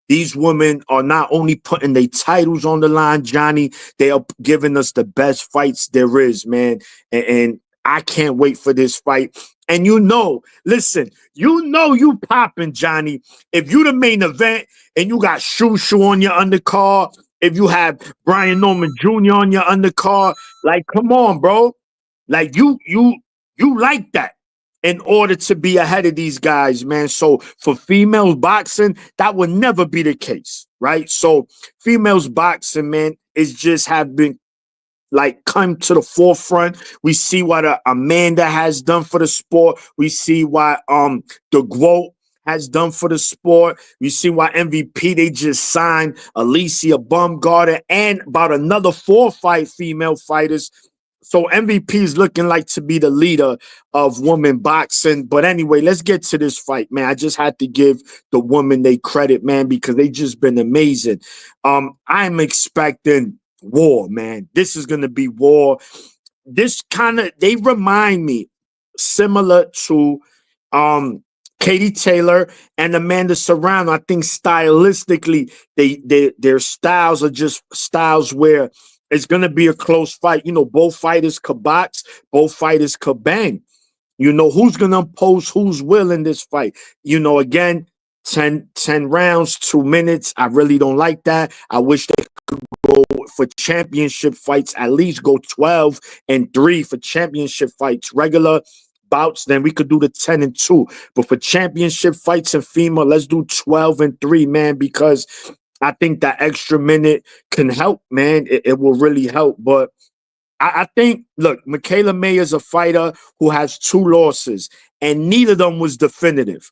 These women are not only putting their titles on the line, Johnny, they are giving us the best fights there is, man. And I can't wait for this fight. And listen, you popping, Johnny. If you the main event and you got Shushu on your undercard, if you have Brian Norman Jr. on your undercard, like, come on, bro. Like you like that in order to be ahead of these guys, man. So for females boxing, that would never be the case, right? So females boxing, man, is just have been like come to the forefront. We see what Amanda has done for the sport. We see what the GWOAT has done for the sport. We see why MVP they just signed Alicia Baumgartner and about another 4 female fighters. So MVP is looking like to be the leader of women boxing. But anyway, let's get to this fight, man. I just had to give the women they credit, man, because they just been amazing. I'm expecting war, man. This is gonna be war. This they remind me similar to Katie Taylor and Amanda Serrano. I think stylistically, their styles are just styles where it's gonna be a close fight. You know, both fighters could box, both fighters could bang. You know, who's gonna impose whose will in this fight? You know, again, 10 rounds, 2 minutes. I really don't like that. I wish they could go for championship fights, at least go 12-3 for championship fights. Regular bouts, then we could do the 10-2. But for championship fights in female, let's do 12-3, man, because I think that extra minute can help, man. It will really help. But I think, look, Mikayla Meyer is a fighter who has 2 losses, and neither of them was definitive.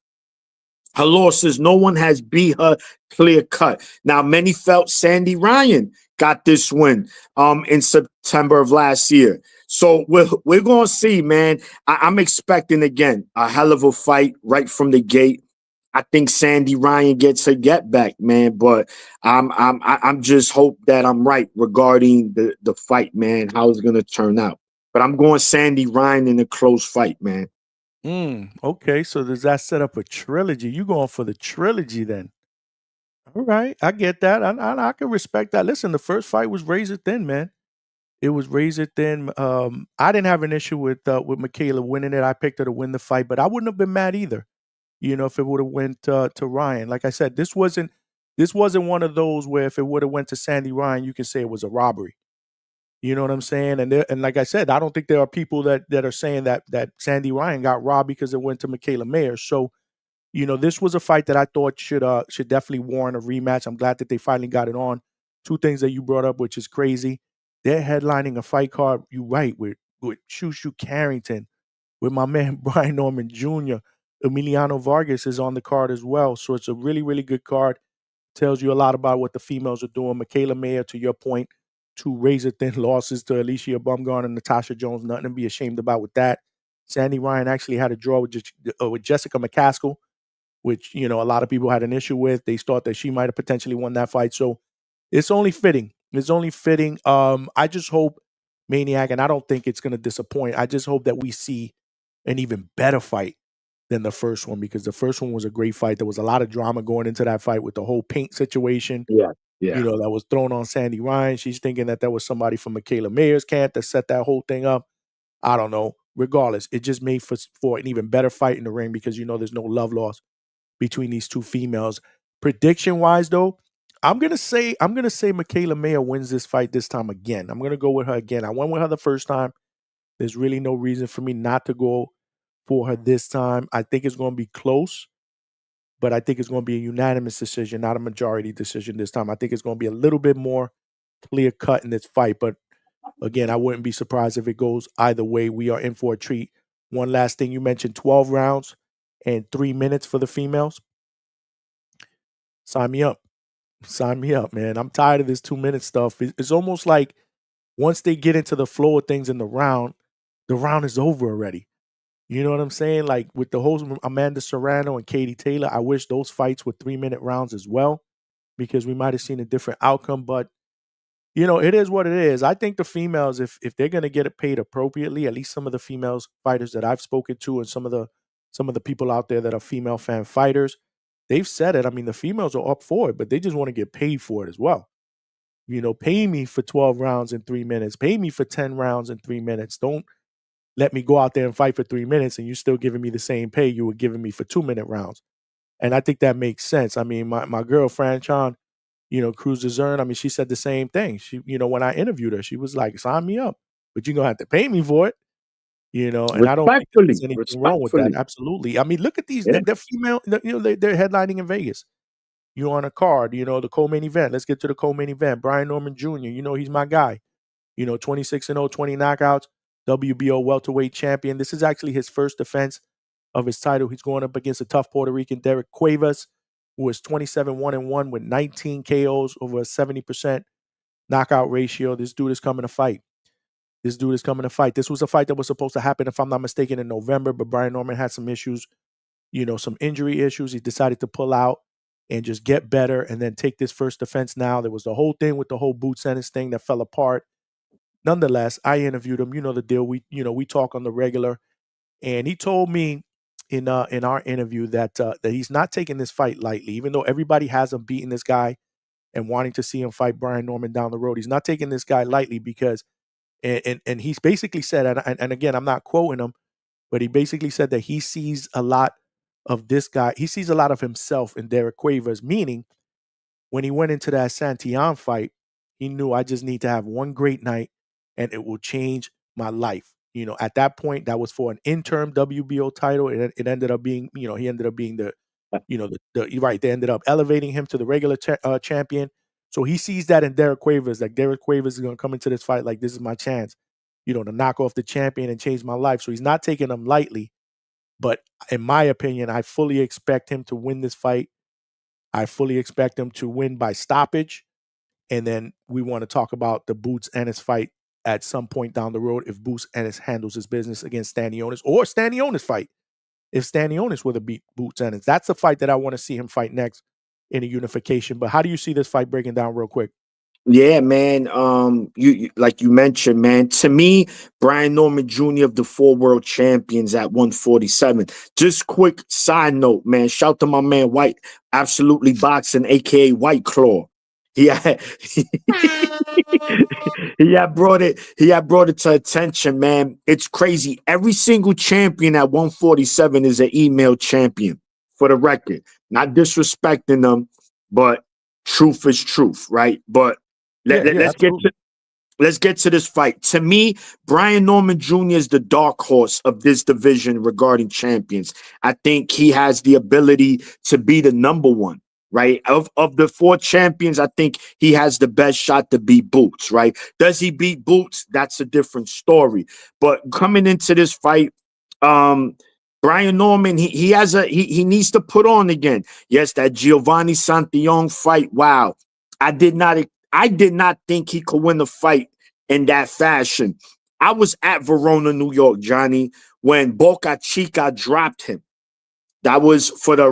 Her losses, no one has beat her clear cut. Now, many felt Sandy Ryan got this win in September of last year. So we're going to see, man. I'm expecting, again, a hell of a fight right from the gate. I think Sandy Ryan gets her get back, man. But I'm just hope that I'm right regarding the fight, man, how it's going to turn out. But I'm going Sandy Ryan in a close fight, man. Okay, so does that set up a trilogy? You going for the trilogy then? All right, I get that. I can respect that. Listen, the first fight was razor thin, man. It was razor thin. I didn't have an issue with Mikayla winning it. I picked her to win the fight, but I wouldn't have been mad either. You know, if it would have went to Ryan. Like I said, this wasn't one of those where if it would have went to Sandy Ryan, you could say it was a robbery. You know what I'm saying? And like I said, I don't think there are people that are saying that Sandy Ryan got robbed because it went to Mikayla Meyer. So, you know, this was a fight that I thought should definitely warrant a rematch. I'm glad that they finally got it on. 2 things that you brought up, which is crazy. They're headlining a fight card, you're right, with Shushu Carrington, with my man Brian Norman Jr. Emiliano Vargas is on the card as well. So it's a really, really good card. Tells you a lot about what the females are doing. Mikayla Meyer, to your point, 2 razor-thin losses to Alicia Baumgartner and Natasha Jones. Nothing to be ashamed about with that. Sandy Ryan actually had a draw with Jessica McCaskill, which, you know, a lot of people had an issue with. They thought that she might have potentially won that fight. So it's only fitting. It's only fitting. I just hope, Maniac, and I don't think it's going to disappoint. I just hope that we see an even better fight than the first one, because the first one was a great fight. There was a lot of drama going into that fight with the whole paint situation. Yeah. You know, that was thrown on Sandy Ryan. She's thinking that was somebody from Mikayla Meyer's camp that set that whole thing up. I don't know. Regardless, it just made for an even better fight in the ring, because, you know, there's no love lost between these 2 females. Prediction wise, though, I'm gonna say Mikayla Meyer wins this fight this time again. I'm gonna go with her again. I went with her the first time. There's really no reason for me not to go for her this time. I think it's going to be close, but I think it's going to be a unanimous decision, not a majority decision this time. I think it's going to be a little bit more clear cut in this fight. But again, I wouldn't be surprised if it goes either way. We are in for a treat. One last thing, you mentioned 12 rounds and 3 minutes for the females. Sign me up. Sign me up, man. I'm tired of this 2-minute stuff. It's almost like once they get into the flow of things in the round is over already. You know what I'm saying? Like with the whole Amanda Serrano and Katie Taylor, I wish those fights were 3-minute rounds as well, because we might have seen a different outcome. But, you know, it is what it is. I think the females, if they're going to get it paid appropriately, at least some of the females fighters that I've spoken to and some of the people out there that are female fan fighters, they've said it. I mean, the females are up for it, but they just want to get paid for it as well. You know, pay me for 12 rounds in 3 minutes. Pay me for 10 rounds in 3 minutes. Don't let me go out there and fight for 3 minutes and you're still giving me the same pay you were giving me for 2-minute rounds. And I think that makes sense. I mean, my girl, Franchon, you know, Cruz Zern, I mean, she said the same thing. She, you know, when I interviewed her, she was like, sign me up, but you're going to have to pay me for it. You know, and I don't think there's anything wrong with that. Absolutely. I mean, look at these, they're female, you know, they're headlining in Vegas. You're on a card, you know, the co-main event. Let's get to the co-main event. Brian Norman Jr., you know, he's my guy. 26-0, 20 knockouts, WBO welterweight champion. This is actually his first defense of his title. He's going up against a tough Puerto Rican, Derrieck Cuevas, who is 27-1-1 with 19 KOs over a 70% knockout ratio. This dude is coming to fight. This was a fight that was supposed to happen, if I'm not mistaken, in November, but Brian Norman had some issues, some injury issues. He decided to pull out and just get better and then take this first defense now. There was the whole thing with the whole boot sentence thing that fell apart. Nonetheless, I interviewed him. You know the deal. We talk on the regular, and he told me in our interview that he's not taking this fight lightly, even though everybody has him beating this guy and wanting to see him fight Brian Norman down the road. He's not taking this guy lightly because, and he's basically said, and again, I'm not quoting him, but he basically said that he sees a lot of this guy. He sees a lot of himself in Derrieck Cuevas, meaning when he went into that Santillan fight, he knew, I just need to have one great night and it will change my life. At that point, that was for an interim WBO title. It ended up being, he ended up being they ended up elevating him to the regular champion. So he sees that in Derrieck Cuevas, like Derrieck Cuevas is going to come into this fight like, this is my chance, to knock off the champion and change my life. So he's not taking him lightly. But in my opinion, I fully expect him to win this fight. I fully expect him to win by stoppage. And then we want to talk about the Boots Ennis fight at some point down the road if Boots Ennis handles his business against Stanionis, or Stanionis fight if Stanionis were to beat Boots Ennis. That's the fight that I want to see him fight next in a unification. But how do you see this fight breaking down real quick? Yeah, man. You like you mentioned, man. To me, Brian Norman Jr. of the 4 world champions at 147. Just quick side note, man. Shout to my man White, absolutely boxing, aka White Claw. He had brought it to attention, man. It's crazy. Every single champion at 147 is an email champion, for the record. Not disrespecting them, but truth is truth, right? But let's get to this fight. To me, Brian Norman Jr. is the dark horse of this division regarding champions. I think he has the ability to be the number one, right? Of the 4 champions, I think he has the best shot to beat Boots, right? Does he beat Boots? That's a different story. But coming into this fight, Brian Norman, he needs to put on again. Yes, that Giovanni Santillon fight. Wow. I did not think he could win the fight in that fashion. I was at Verona, New York, Johnny, when Boca Chica dropped him. That was for the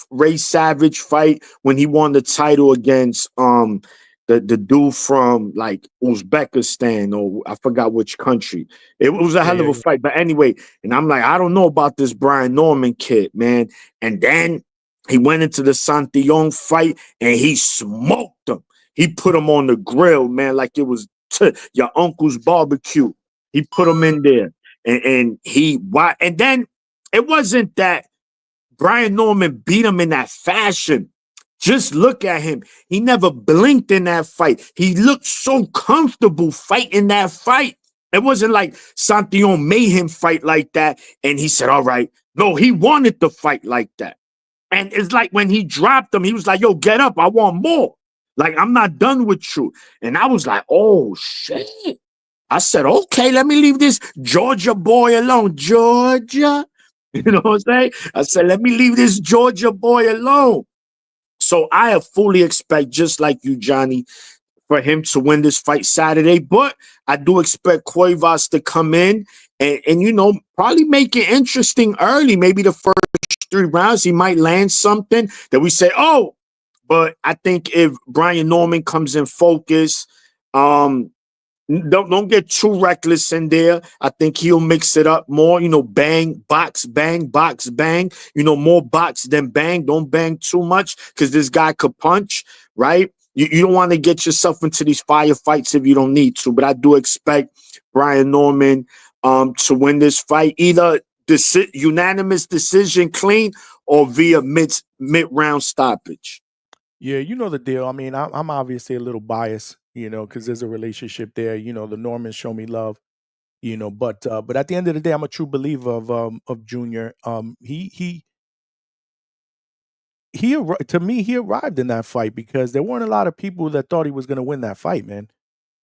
Ray Savage fight when he won the title against the dude from like Uzbekistan, or I forgot which country. It was a hell of a fight. But anyway, and I'm like, I don't know about this Brian Norman kid, man. And then he went into the Santillon fight and he smoked him. He put him on the grill, man, like it was your uncle's barbecue. He put him in there. And then it wasn't that Brian Norman beat him in that fashion. Just look at him. He never blinked in that fight. He looked so comfortable fighting that fight. It wasn't like Santillon made him fight like that and he said, all right. No, he wanted to fight like that. And it's like when he dropped him, he was like, yo, get up. I want more. Like, I'm not done with you. And I was like, oh, shit. I said, okay, let me leave this Georgia boy alone. Georgia. You know what I'm saying? I said, let me leave this Georgia boy alone. So I fully expect, just like you, Johnny, for him to win this fight Saturday. But I do expect Cuevas to come in and probably make it interesting early. Maybe the first 3 rounds, he might land something that we say, oh. But I think if Brian Norman comes in focus, don't get too reckless in there. I think he'll mix it up more, bang, box, bang, box, bang, more box than bang. Don't bang too much because this guy could punch, right? You don't want to get yourself into these firefights if you don't need to. But I do expect Brian Norman to win this fight, either unanimous decision clean or via mid-round stoppage. Yeah, you know the deal. I mean, I'm obviously a little biased, because there's a relationship there. The Normans show me love, but at the end of the day, I'm a true believer of Junior. To me, he arrived in that fight because there weren't a lot of people that thought he was going to win that fight, man.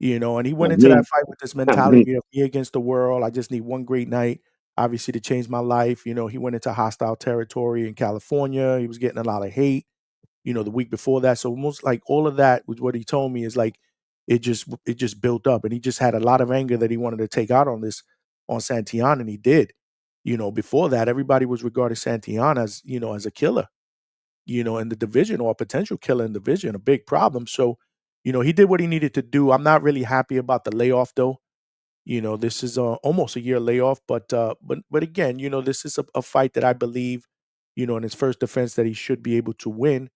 And he I went into that mean, fight with this I mean, mentality of me against the world. I just need one great night, obviously, to change my life. He went into hostile territory in California. He was getting a lot of hate, the week before that. So almost like all of that was what he told me is like it just built up, and he just had a lot of anger that he wanted to take out on Santillan, and he did. Before that, everybody was regarding Santillan as a killer, in the division, or a potential killer in the division, a big problem. So, he did what he needed to do. I'm not really happy about the layoff though. This is almost a year layoff, but again, this is a fight that I believe, in his first defense, that he should be able to win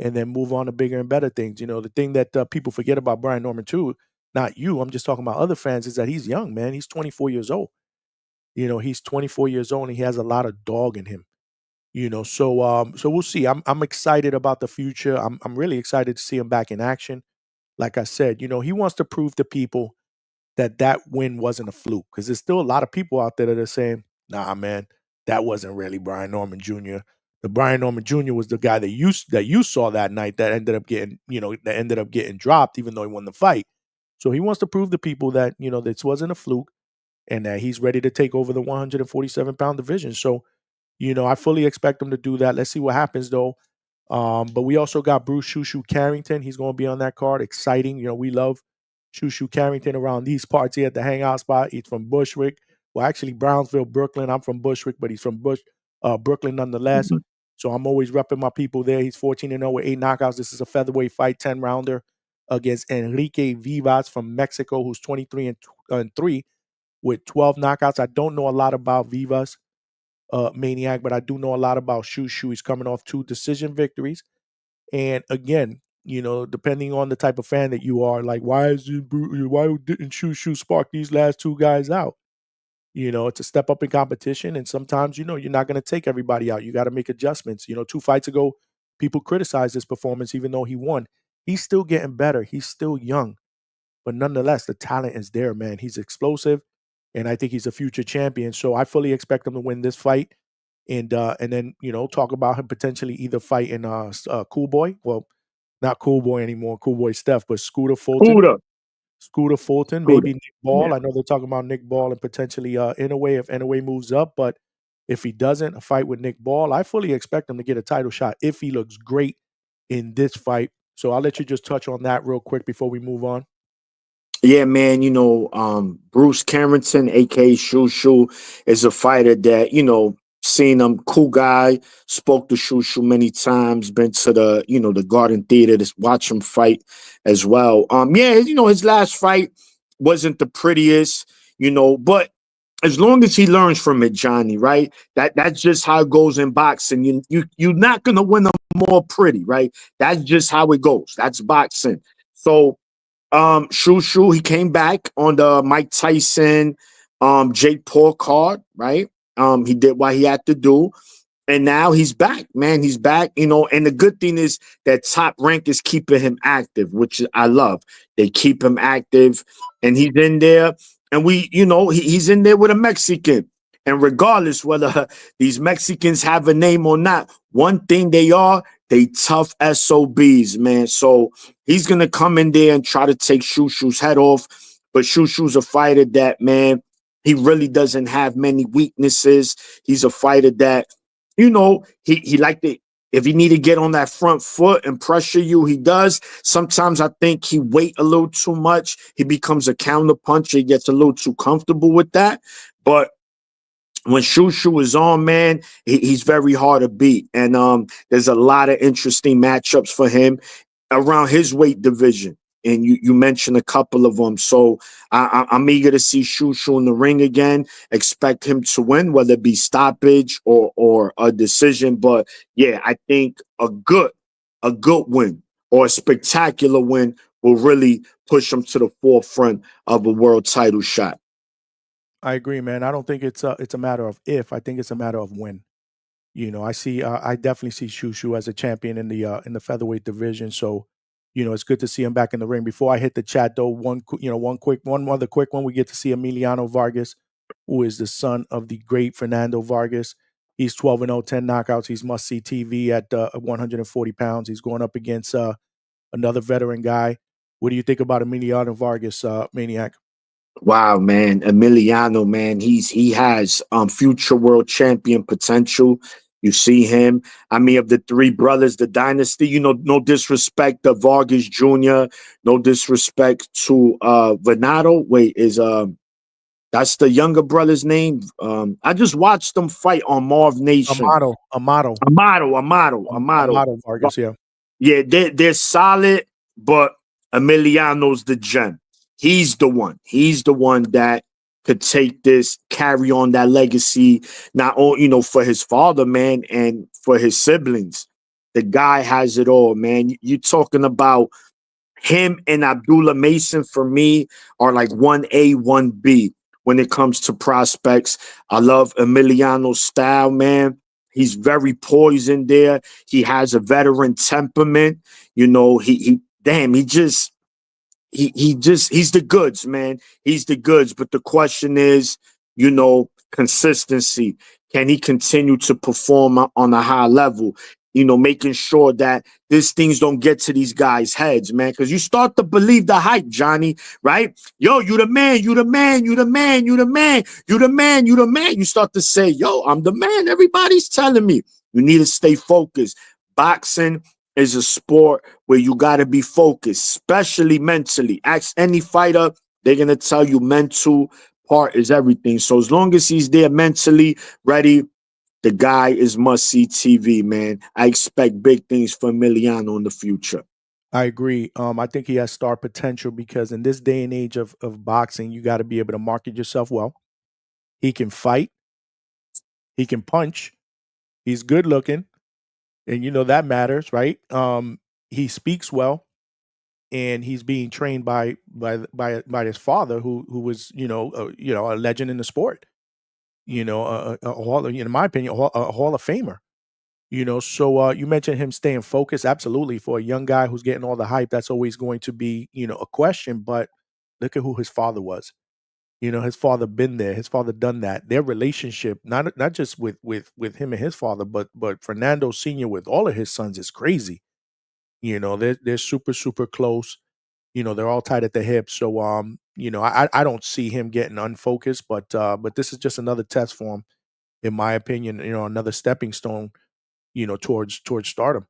and then move on to bigger and better things. The thing that people forget about Brian Norman too, not you, I'm just talking about other fans, is that he's young, man. He's 24 years old. He's 24 years old and he has a lot of dog in him. So we'll see. I'm excited about the future. I'm really excited to see him back in action. Like I said, he wants to prove to people that win wasn't a fluke, because there's still a lot of people out there that are saying, "Nah, man, that wasn't really Brian Norman Jr. The Brian Norman Jr. was the guy that you saw that night that ended up getting dropped, even though he won the fight." So he wants to prove to people that this wasn't a fluke and that he's ready to take over the 147-pound division. So I fully expect him to do that. Let's see what happens though. But we also got Bruce Shushu Carrington. He's going to be on that card. Exciting. We love Shushu Carrington around these parts here at the Hangout spot. He's from Bushwick. Well, actually, Brownsville, Brooklyn. I'm from Bushwick, but he's from Brooklyn nonetheless. mhm. So I'm always repping my people there. He's 14-0 with 8 knockouts. This is a featherweight fight, 10-rounder against Enrique Vivas from Mexico, who's 23-3 with 12 knockouts. I don't know a lot about Vivas. Maniac, but I do know a lot about Shushu. He's coming off 2 decision victories. And again, depending on the type of fan that you are, like, why didn't Shushu spark these last 2 guys out? It's a step up in competition. And sometimes, you're not going to take everybody out. You got to make adjustments. 2 fights ago, people criticized his performance, even though he won. He's still getting better. He's still young. But nonetheless, the talent is there, man. He's explosive. And I think he's a future champion. So I fully expect him to win this fight. And then talk about him potentially either fighting Cool Boy, well, not Cool Boy anymore, Cool Boy Steph, but Buddha, Scooter Fulton, Buddha. maybe Nick Ball. Yeah. I know they're talking about Nick Ball and potentially Inouye if Inouye moves up, but if he doesn't, a fight with Nick Ball, I fully expect him to get a title shot if he looks great in this fight. So I'll let you just touch on that real quick before we move on. Yeah, man, Bruce Carrington, aka Shushu, is a fighter that, seen him, cool guy, spoke to Shushu many times, been to the Garden Theater to watch him fight as well. Yeah, his last fight wasn't the prettiest, but as long as he learns from it, Johnny, right? That's just how it goes in boxing. You're not gonna win them more pretty, right? That's just how it goes. That's boxing. So Shushu, he came back on the Mike Tyson, Jake Paul card, right? He did what he had to do. And now he's back, man. He's back, and the good thing is that Top Rank is keeping him active, which I love. They keep him active, and he's in there. And he's in there with a Mexican. And regardless whether these Mexicans have a name or not, one thing they tough SOBs, man. So he's gonna come in there and try to take Shushu's head off. But Shushu's a fighter that, man, he really doesn't have many weaknesses. He's a fighter that, he like to, if he need to get on that front foot and pressure you, he does. Sometimes I think he wait a little too much. He becomes a counter puncher. He gets a little too comfortable with that. But when Shushu is on, man, he's very hard to beat. And there's a lot of interesting matchups for him around his weight division. And you mentioned a couple of them. So I'm eager to see Shushu in the ring again. Expect him to win, whether it be stoppage or a decision. But yeah, I think a good win or a spectacular win will really push him to the forefront of a world title shot. I agree, man. I don't think it's a matter of if. I think it's a matter of when. I definitely see Shushu as a champion in the featherweight division. So, it's good to see him back in the ring. Before I hit the chat though, one other quick one. We get to see Emiliano Vargas, who is the son of the great Fernando Vargas. He's 12-0, 10 knockouts. He's must see TV at 140 pounds. He's going up against another veteran guy. What do you think about Emiliano Vargas, Maniac? Wow, man, Emiliano, man, he has future world champion potential. You see him. I mean, of the three brothers, the dynasty. No disrespect to Vargas Jr., no disrespect to Venado. Wait, that's the younger brother's name. I just watched them fight on Marv Nation. Amato Amato. Vargas, yeah. Yeah, they're solid, but Emiliano's the gem. He's the one. He's the one that could take this, carry on that legacy, not only, for his father, man, and for his siblings. The guy has it all, man. You're talking about him and Abdullah Mason, for me, are like 1A, 1B when it comes to prospects. I love Emiliano's style, man. He's very poised there. He has a veteran temperament. He's the goods, man. He's the goods. But the question is, consistency. Can he continue to perform on a high level? Making sure that these things don't get to these guys' heads, man. Because you start to believe the hype, Johnny, right? Yo, you the man, you the man, you the man, you the man, you the man, you the man. You start to say, yo, I'm the man. Everybody's telling me. You need to stay focused. Boxing is a sport where you got to be focused, especially mentally. Ask any fighter, they're going to tell you mental part is everything. So as long as he's there mentally ready, the guy is must-see TV, man. I expect big things from Emiliano in the future. I agree. I think he has star potential because in this day and age of boxing, you got to be able to market yourself well. He can fight. He can punch. He's good looking. And that matters, right? He speaks well, and he's being trained by his father, who was a legend in the sport. A hall, in my opinion, a Hall of Famer. So you mentioned him staying focused. Absolutely, for a young guy who's getting all the hype, that's always going to be a question. But look at who his father was. His father been there. His father done that. Their relationship, not just with him and his father, but Fernando Senior with all of his sons is crazy. They're super super close. They're all tied at the hip. So I don't see him getting unfocused, but this is just another test for him, in my opinion. Another stepping stone. Towards stardom.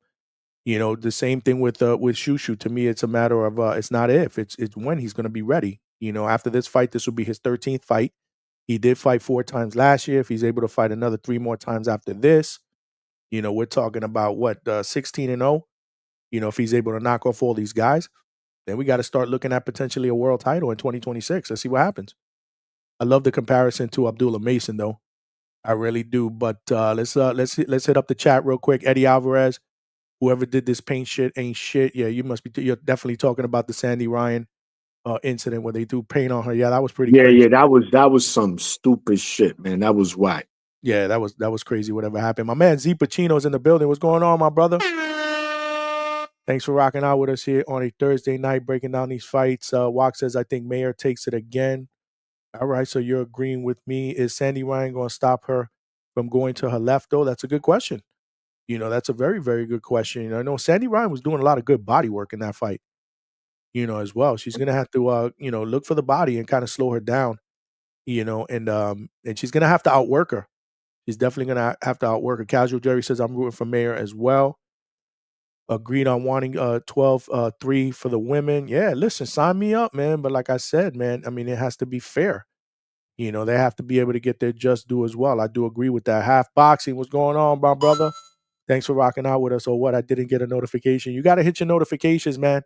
The same thing with Shushu. To me, it's a matter of it's not if, it's when he's going to be ready. After this fight, this will be his 13th fight. He did fight 4 times last year. If he's able to fight another 3 more times after this, we're talking about what 16-0. If he's able to knock off all these guys, then we got to start looking at potentially a world title in 2026. Let's see what happens. I love the comparison to Abdullah Mason, though. I really do. But let's hit up the chat real quick. Eddie Alvarez, whoever did this paint shit ain't shit. Yeah, you're definitely talking about the Sandy Ryan incident where they threw paint on her. Yeah, that was pretty crazy. Yeah, that was some stupid shit, man. That was whack. Yeah, that was crazy. Whatever happened. My man Z Pacino's in the building. What's going on, my brother? Thanks for rocking out with us here on a Thursday night, breaking down these fights. Walk says, I think Meyer takes it again. All right, so you're agreeing with me. Is Sandy Ryan going to stop her from going to her left, though? That's a good question. That's a very, very good question. I know Sandy Ryan was doing a lot of good body work in that fight, as well. She's going to have to, look for the body and kind of slow her down, and she's going to have to outwork her. She's definitely going to have to outwork her. Casual Jerry says, I'm rooting for Meyer as well. Agreed on wanting 12-3 for the women. Yeah, listen, sign me up, man. But like I said, man, I mean, it has to be fair. They have to be able to get their just due as well. I do agree with that. Half Boxing, what's going on, my brother? Thanks for rocking out with us. Or what? I didn't get a notification. You got to hit your notifications, man.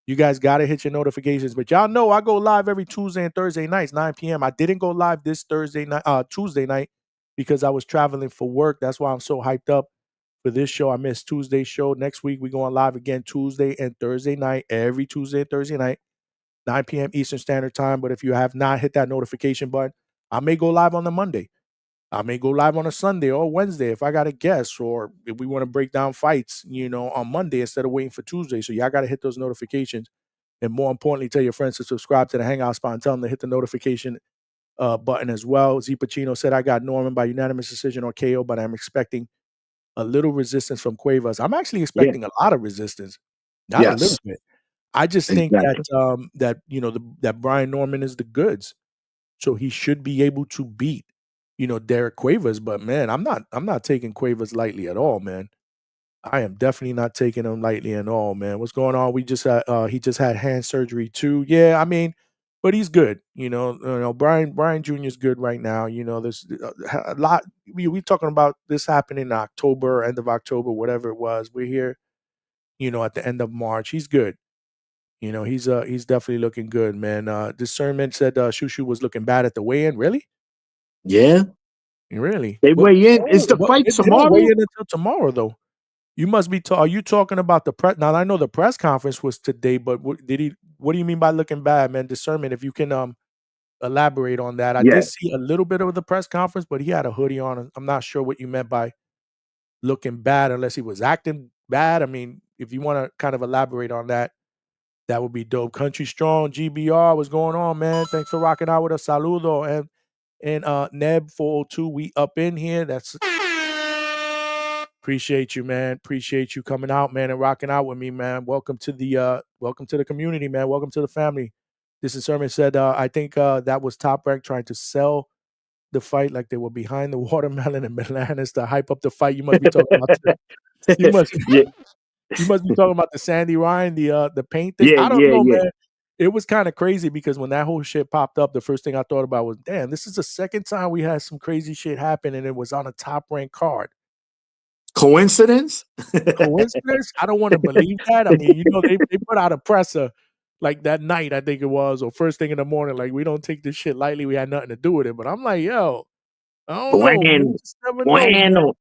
You guys got to hit your notifications. But y'all know I go live every Tuesday and Thursday nights, 9 p.m. I didn't go live this Tuesday night, because I was traveling for work. That's why I'm so hyped up for this show. I missed Tuesday's show. Next week, we're going live again Tuesday and Thursday night, every Tuesday and Thursday night, 9 p.m. Eastern Standard Time. But if you have not hit that notification button, I may go live on a Monday. I may go live on a Sunday or Wednesday if I got a guest, or if we want to break down fights, on Monday instead of waiting for Tuesday. So y'all got to hit those notifications. And more importantly, tell your friends to subscribe to the Hangout spot and tell them to hit the notification button as well. Z Pacino said, I got Norman by unanimous decision or KO, but I'm expecting a little resistance from Cuevas. I'm actually expecting a lot of resistance, not a little bit. I just think Exactly. that that Brian Norman is the goods, so he should be able to beat Derrieck Cuevas. But man, I'm not taking Cuevas lightly at all, man. I am definitely not taking him lightly at all, man. What's going on? We just had he just had hand surgery too. Yeah, I mean, but he's good. Brian Jr. is good right now. There's a lot. We talking about this happening in October, end of October, whatever it was. We're here, at the end of March. He's good. He's definitely looking good, man. Discernment said Shushu was looking bad at the weigh-in. Really? Yeah. Really? They weigh in. Is the fight They don't weigh tomorrow? in until tomorrow, though. You must be. Are you talking about the press? Now I know the press conference was today, but what did he? What do you mean by looking bad, man? Discernment. If you can elaborate on that. I Yeah. did see a little bit of the press conference, but he had a hoodie on. I'm not sure what you meant by looking bad, unless he was acting bad. I mean, if you want to kind of elaborate on that, that would be dope. Country Strong, GBR, what's going on, man? Thanks for rocking out with us. Saludo. And Neb 402, we up in here. That's appreciate you, man. Appreciate you coming out, man, and rocking out with me, man. Welcome to the community, man. Welcome to the family. This is Sermon said, I think that was Top Rank trying to sell the fight like they were behind the watermelon and Milanes to hype up the fight. You must be talking about you must Yeah. you must be talking about the Sandy Ryan, the paint thing. Yeah. I don't Yeah. know, Yeah. man. It was kind of crazy because when that whole shit popped up, the first thing I thought about was, damn, this is the second time we had some crazy shit happen and it was on a Top Rank card. Coincidence? Coincidence? I don't want to believe that. I mean, they put out a presser like that night, I think it was, or first thing in the morning, like, we don't take this shit lightly. We had nothing to do with it. But I'm like, yo, I don't know. You Bueno. just never know, man. Bueno.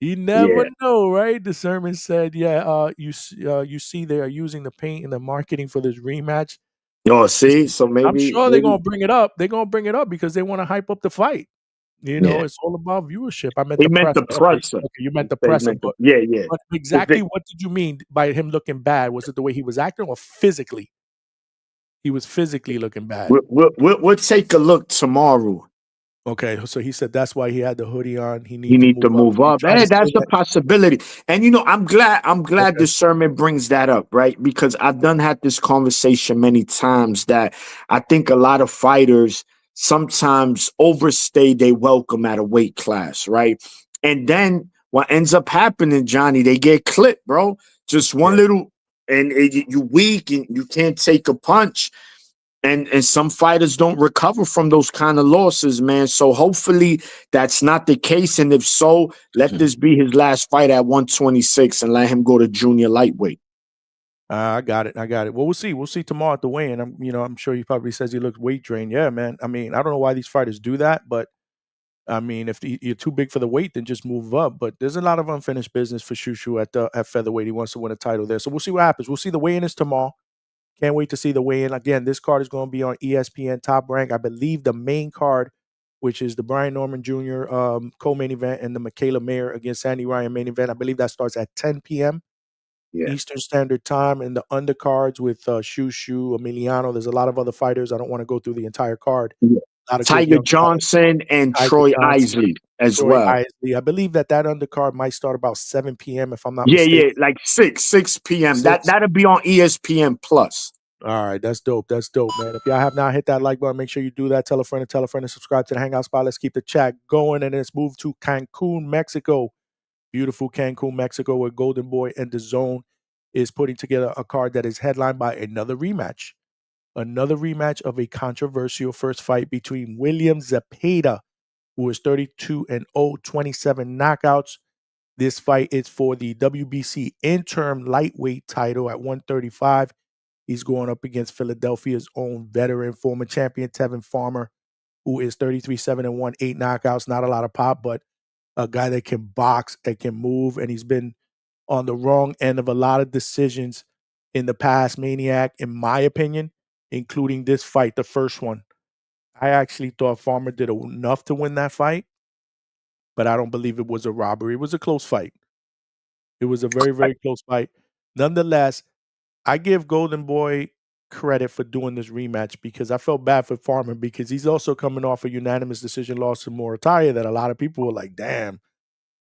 You never Yeah. know, right? The sermon said, yeah, you see they are using the paint in the marketing for this rematch. Oh, see, so I'm maybe sure they're gonna bring it up. They're gonna bring it up because they want to hype up the fight. yeah. It's all about viewership. I meant He the meant presser. the Okay, presser. okay, you meant the He presser, meant the, yeah, yeah. but Is exactly it, what did you mean by him looking bad? Was it the way he was acting or physically? He was physically looking bad. we'll take a look tomorrow. Okay, so he said that's why he had the hoodie on. He You need to need move to up. move He up. trying Hey, to say that's a that. possibility. And I'm glad Okay. the sermon brings that up, right? Because I've done had this conversation many times that I think a lot of fighters sometimes overstay their welcome at a weight class, right? And then what ends up happening, Johnny, they get clipped, bro. Just one Yeah. little, and you weak and you can't take a punch. And some fighters don't recover from those kind of losses, man. So hopefully that's not the case. And if so, let this be his last fight at 126 and let him go to junior lightweight. I got it. I got it. Well, we'll see. We'll see tomorrow at the weigh-in. I'm sure he probably says he looks weight drained. Yeah, man. I mean, I don't know why these fighters do that, but I mean, if you're too big for the weight, then just move up. But there's a lot of unfinished business for Shushu at featherweight. He wants to win a title there, so we'll see what happens. We'll see the weigh-in is tomorrow. Can't wait to see the weigh-in. Again, this card is going to be on ESPN Top Rank. I believe the main card, which is the Brian Norman Jr. Co-main event and the Mikayla Meyer against Sandy Ryan main event. I believe that starts at 10 p.m. Yeah. Eastern Standard Time. And the undercards with Shushu, Emiliano. There's a lot of other fighters. I don't want to go through the entire card. Yeah. A lot of good Tiger young fighters. Johnson and Tiger Troy Johnson, Isley as Troy well. Isley. I believe that undercard might start about 7 p.m. if I'm not Yeah, mistaken. yeah, like 6 p.m. 6. That'll be on ESPN Plus. All right, that's dope. That's dope, man. If y'all have not hit that like button, make sure you do that. Tell a friend and subscribe to the Hangout spot. Let's keep the chat going. And let's move to Cancun, Mexico. Beautiful Cancun, Mexico, where Golden Boy and the Zone is putting together a card that is headlined by another rematch. Another rematch of a controversial first fight between William Zepeda, who is 32-0, 27 knockouts. This fight is for the WBC interim lightweight title at 135. He's going up against Philadelphia's own veteran, former champion Tevin Farmer, who is 33-7-1, 8 knockouts. Not a lot of pop, but a guy that can box, that can move, and he's been on the wrong end of a lot of decisions in the past, Maniac, in my opinion, including this fight, the first one. I actually thought Farmer did enough to win that fight, but I don't believe it was a robbery. It was a close fight. It was a very, very close fight. Nonetheless, I give Golden Boy credit for doing this rematch because I felt bad for Farmer because he's also coming off a unanimous decision loss to Morataya that a lot of people were like, damn,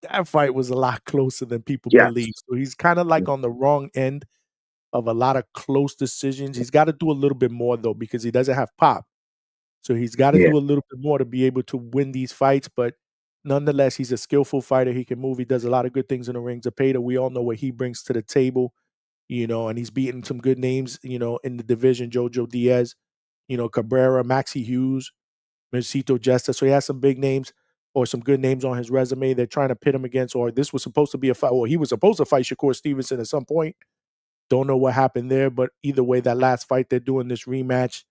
that fight was a lot closer than people Yes. believe. So he's kind of like on the wrong end of a lot of close decisions. He's got to do a little bit more though because he doesn't have pop. So he's got to Yeah. do a little bit more to be able to win these fights. But nonetheless, he's a skillful fighter. He can move. He does a lot of good things in the ring. Zepeda, we all know what he brings to the table, and he's beaten some good names, in the division. Jojo Diaz, Cabrera, Maxie Hughes, Mercito Jesta. So he has some big names or some good names on his resume. They're trying to pit him against, or this was supposed to be a fight. Well, he was supposed to fight Shakur Stevenson at some point. Don't know what happened there, but either way, that last fight, they're doing this rematch.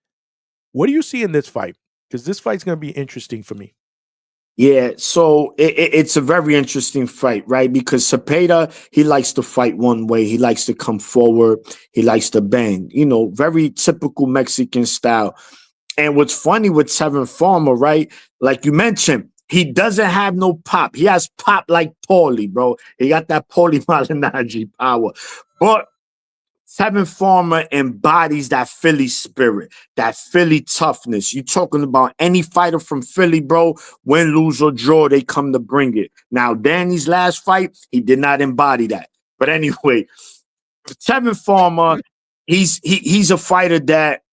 What do you see in this fight? Because this fight's going to be interesting for me. Yeah, so it's a very interesting fight, right? Because Zepeda, he likes to fight one way. He likes to come forward. He likes to bang, very typical Mexican style. And what's funny with Tevin Farmer, right? Like you mentioned, he doesn't have no pop. He has pop like Paulie, bro. He got that Paulie Malignaggi power. But Tevin Farmer embodies that Philly spirit, that Philly toughness. You're talking about any fighter from Philly, bro, win, lose, or draw, they come to bring it. Now, Danny's last fight, he did not embody that. But anyway, Tevin Farmer, he's a fighter that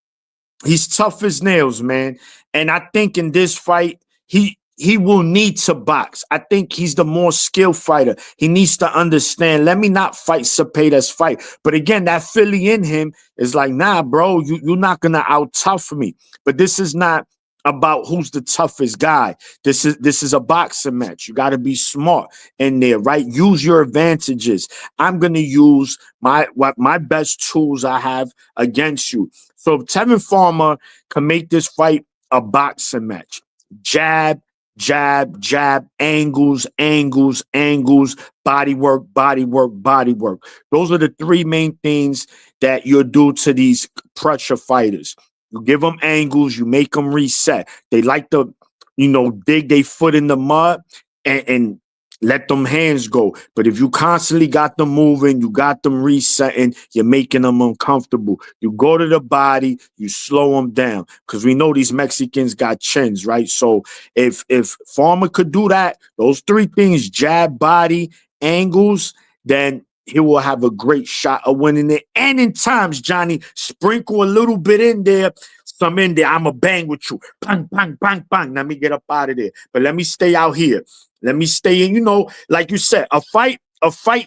he's tough as nails, man. And I think in this fight, he will need to box. I think he's the more skilled fighter. He needs to understand, let me not fight Zepeda's fight. But again, that Philly in him is like, nah, bro, you're not going to out-tough me. But this is not about who's the toughest guy. This is a boxing match. You got to be smart in there, right? Use your advantages. I'm going to use my best tools I have against you. So if Tevin Farmer can make this fight a boxing match, jab, jab, jab, angles, angles, angles, body work, body work, body work. Those are the three main things that you'll do to these pressure fighters. You give them angles, you make them reset. They like to, dig their foot in the mud and let them hands go. But if you constantly got them moving, you got them resetting, you're making them uncomfortable. You go to the body, you slow them down. Because we know these Mexicans got chins, right? So if Farmer could do that, those three things, jab, body, angles, then he will have a great shot of winning it. And in times, Johnny, sprinkle a little bit in there, some in there. I'm going to bang with you. Bang, bang, bang, bang. Let me get up out of there. But let me stay out here. Let me stay in, like you said, a fight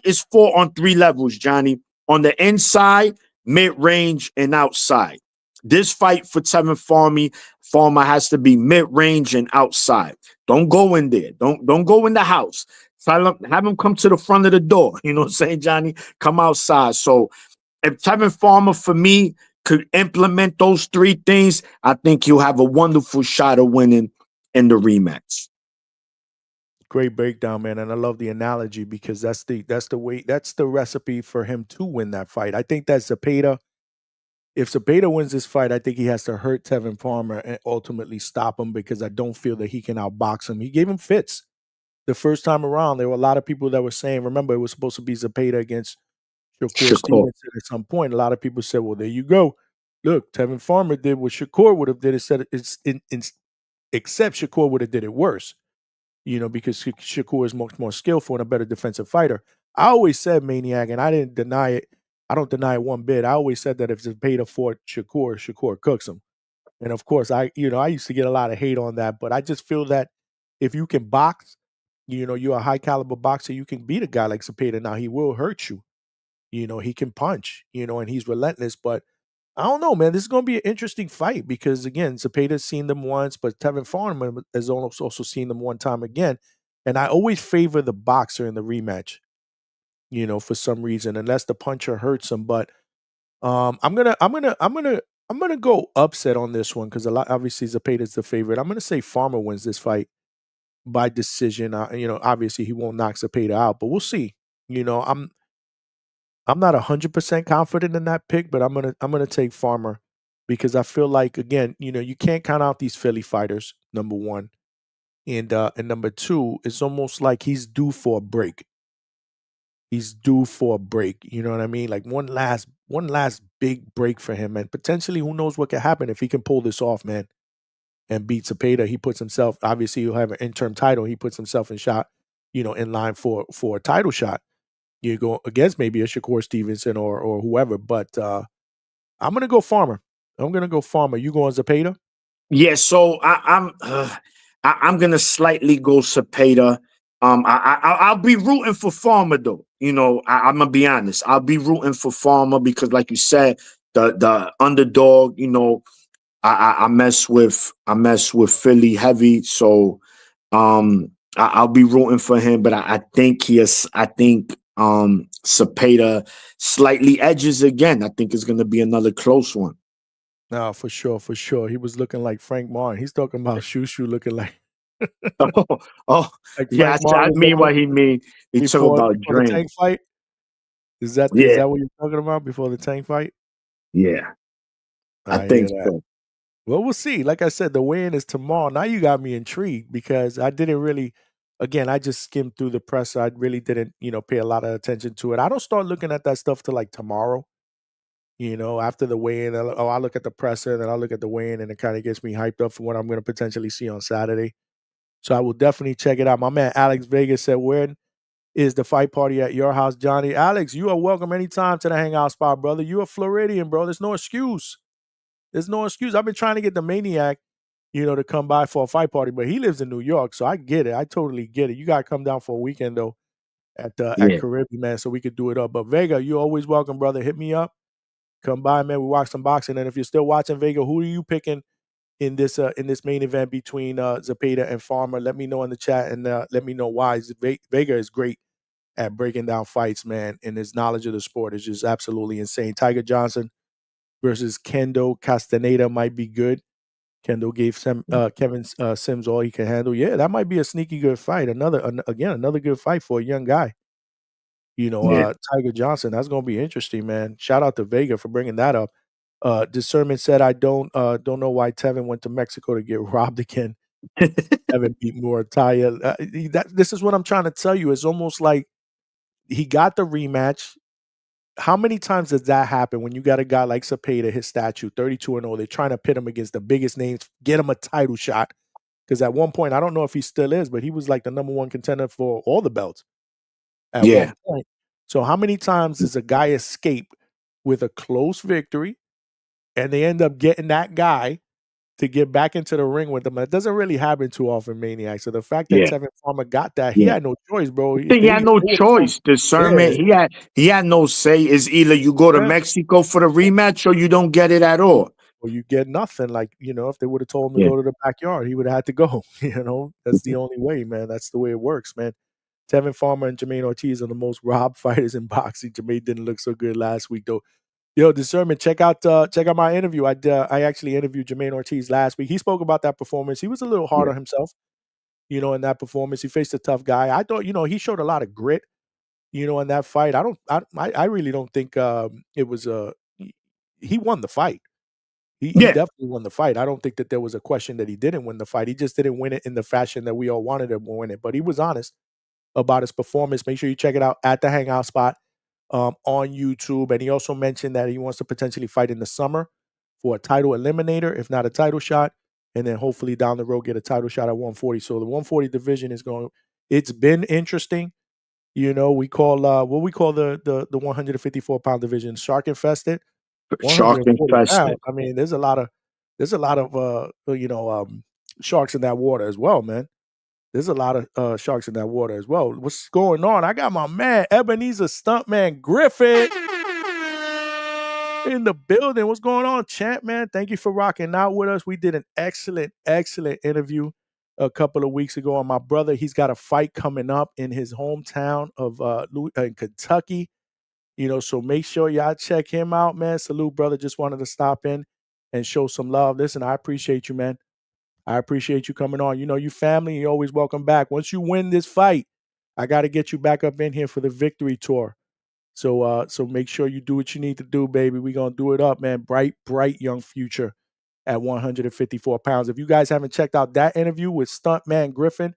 is 4 on 3 levels, Johnny. On the inside, mid-range, and outside. This fight for Tevin Farmer has to be mid-range and outside. Don't go in there. Don't go in the house. Have him come to the front of the door. You know what I'm saying, Johnny? Come outside. So if Tevin Farmer, for me, could implement those three things, I think he'll have a wonderful shot of winning in the rematch. Great breakdown, man, and I love the analogy because that's the recipe for him to win that fight. I think that Zepeda, if Zepeda wins this fight, I think he has to hurt Tevin Farmer and ultimately stop him because I don't feel that he can outbox him. He gave him fits the first time around. There were a lot of people that were saying, remember, it was supposed to be Zepeda against Shakur Stevenson at some point. A lot of people said, well, there you go. Look, Tevin Farmer did what Shakur would have did, except Shakur would have did it worse. Because Shakur is much more skillful and a better defensive fighter. I always said, Maniac, and I didn't deny it. I don't deny it one bit. I always said that if Zepeda fought Shakur cooks him. And of course, I used to get a lot of hate on that, but I just feel that if you can box, you're a high caliber boxer, you can beat a guy like Zepeda. Now, he will hurt you. He can punch, and he's relentless, but I don't know, man. This is going to be an interesting fight because, again, Zepeda's seen them once, but Tevin Farmer has also seen them one time again. And I always favor the boxer in the rematch, for some reason, unless the puncher hurts him. But I'm gonna go upset on this one because obviously Zepeda's the favorite. I'm gonna say Farmer wins this fight by decision. Obviously he won't knock Zepeda out, but we'll see. I'm not 100% confident in that pick, but I'm gonna take Farmer because I feel like, again, you can't count out these Philly fighters. Number one, and number two, it's almost like he's due for a break. He's due for a break. You know what I mean? Like one last big break for him, and potentially who knows what could happen if he can pull this off, man, and beat Zepeda. He puts himself. Obviously, he'll have an interim title. He puts himself in line for a title shot. you go against maybe a Shakur Stevenson or whoever. But I'm gonna go Farmer. I'm gonna go Farmer. You going Zepeda? Yeah, so I'm gonna slightly go Zepeda. I'll be rooting for Farmer though. You know, I'm gonna be honest. I'll be rooting for Farmer because, like you said, the underdog. You know, I mess with Philly heavy, so I'll be rooting for him. But I think Zepeda slightly edges again. I think it's gonna be another close one. No, for sure, for sure. He was looking like Frank Martin. He's talking about Shushu looking like Oh, oh, like yeah, Frank Martin I mean what he mean. He talk about before the drain. tank fight. Is Yeah, that what you're talking about before the tank fight? yeah, I I hear think that. so. Well, we'll see. Like I said, the weigh-in is tomorrow. Now you got me intrigued because I didn't really. Again, I just skimmed through the press. I really didn't, pay a lot of attention to it. I don't start looking at that stuff till like tomorrow. After the weigh-in, I look at the presser, and then I look at the weigh-in, and it kind of gets me hyped up for what I'm going to potentially see on Saturday. So I will definitely check it out. My man Alex Vegas said, "When is the fight party at your house, Johnny?" Alex, you are welcome anytime to the hangout spot, brother. You a Floridian, bro. There's no excuse. There's no excuse. I've been trying to get the Maniac, to come by for a fight party, but he lives in New York, so I get it. I totally get it. You gotta come down for a weekend though at Yeah, Caribbean, man, so we could do it up. But Vega, you're always welcome, brother. Hit me up. Come by, man. We watch some boxing. And if you're still watching Vega, who are you picking in this main event between Zepeda and Farmer? Let me know in the chat and let me know why. Vega is great at breaking down fights, man, and his knowledge of the sport is just absolutely insane. Tiger Johnson versus Kendo Castaneda might be good. Kendall gave Kevin Sims all he can handle. Yeah, that might be a sneaky good fight. Another good fight for a young guy. yeah. Tiger Johnson. That's gonna be interesting, man. Shout out to Vega for bringing that up. Discernment said, "I don't know why Tevin went to Mexico to get robbed again. Tevin beat Murataya." This is what I'm trying to tell you. It's almost like he got the rematch. How many times does that happen when you got a guy like Zepeda, his statue, 32-0? They're trying to pit him against the biggest names, get him a title shot. Because at one point, I don't know if he still is, but he was like the number one contender for all the belts at one Yeah, point. So how many times does a guy escape with a close victory and they end up getting that guy to get back into the ring with them? That doesn't really happen too often, Maniac. So the fact that yeah, Tevin Farmer got that, he yeah. had no choice, bro. I think he had no choice. Yeah, Discernment. He had no say. Is either you go to yeah. Mexico for the rematch or you don't get it at all. Or you get nothing. Like, if they would have told him to Yeah, go to the backyard, he would have had to go. That's the only way, man. That's the way it works, man. Tevin Farmer and Jermaine Ortiz are the most robbed fighters in boxing. Jermaine didn't look so good last week, though. Yo, Discernment, check out my interview. I actually interviewed Jermaine Ortiz last week. He spoke about that performance. He was a little hard yeah, on himself, in that performance. He faced a tough guy. I thought, he showed a lot of grit, in that fight. I really don't think it was he won the fight. He yeah. definitely won the fight. I don't think that there was a question that he didn't win the fight. He just didn't win it in the fashion that we all wanted him to win it. But he was honest about his performance. Make sure you check it out at the Hangout spot on YouTube. And he also mentioned that he wants to potentially fight in the summer for a title eliminator, if not a title shot, and then hopefully down the road get a title shot at 140. So the 140 division is going. It's been interesting. We call what we call the 154-pound division shark infested. Shark 140 infested. pounds. I mean, there's a lot of sharks in that water as well, man. There's a lot of sharks in that water as well. What's going on? I got my man Ebenezer Stuntman Griffin in the building. What's going on, champ, man? Thank you for rocking out with us. We did an excellent, excellent interview a couple of weeks ago on my brother. He's got a fight coming up in his hometown of in Kentucky. So make sure y'all check him out, man. Salute, brother. Just wanted to stop in and show some love. Listen, I appreciate you, man. I appreciate you coming on. You family, you're always welcome back. Once you win this fight, I got to get you back up in here for the victory tour. So make sure you do what you need to do, baby. We're gonna do it up, man. Bright, bright young future at 154 pounds. If you guys haven't checked out that interview with Stuntman Griffin,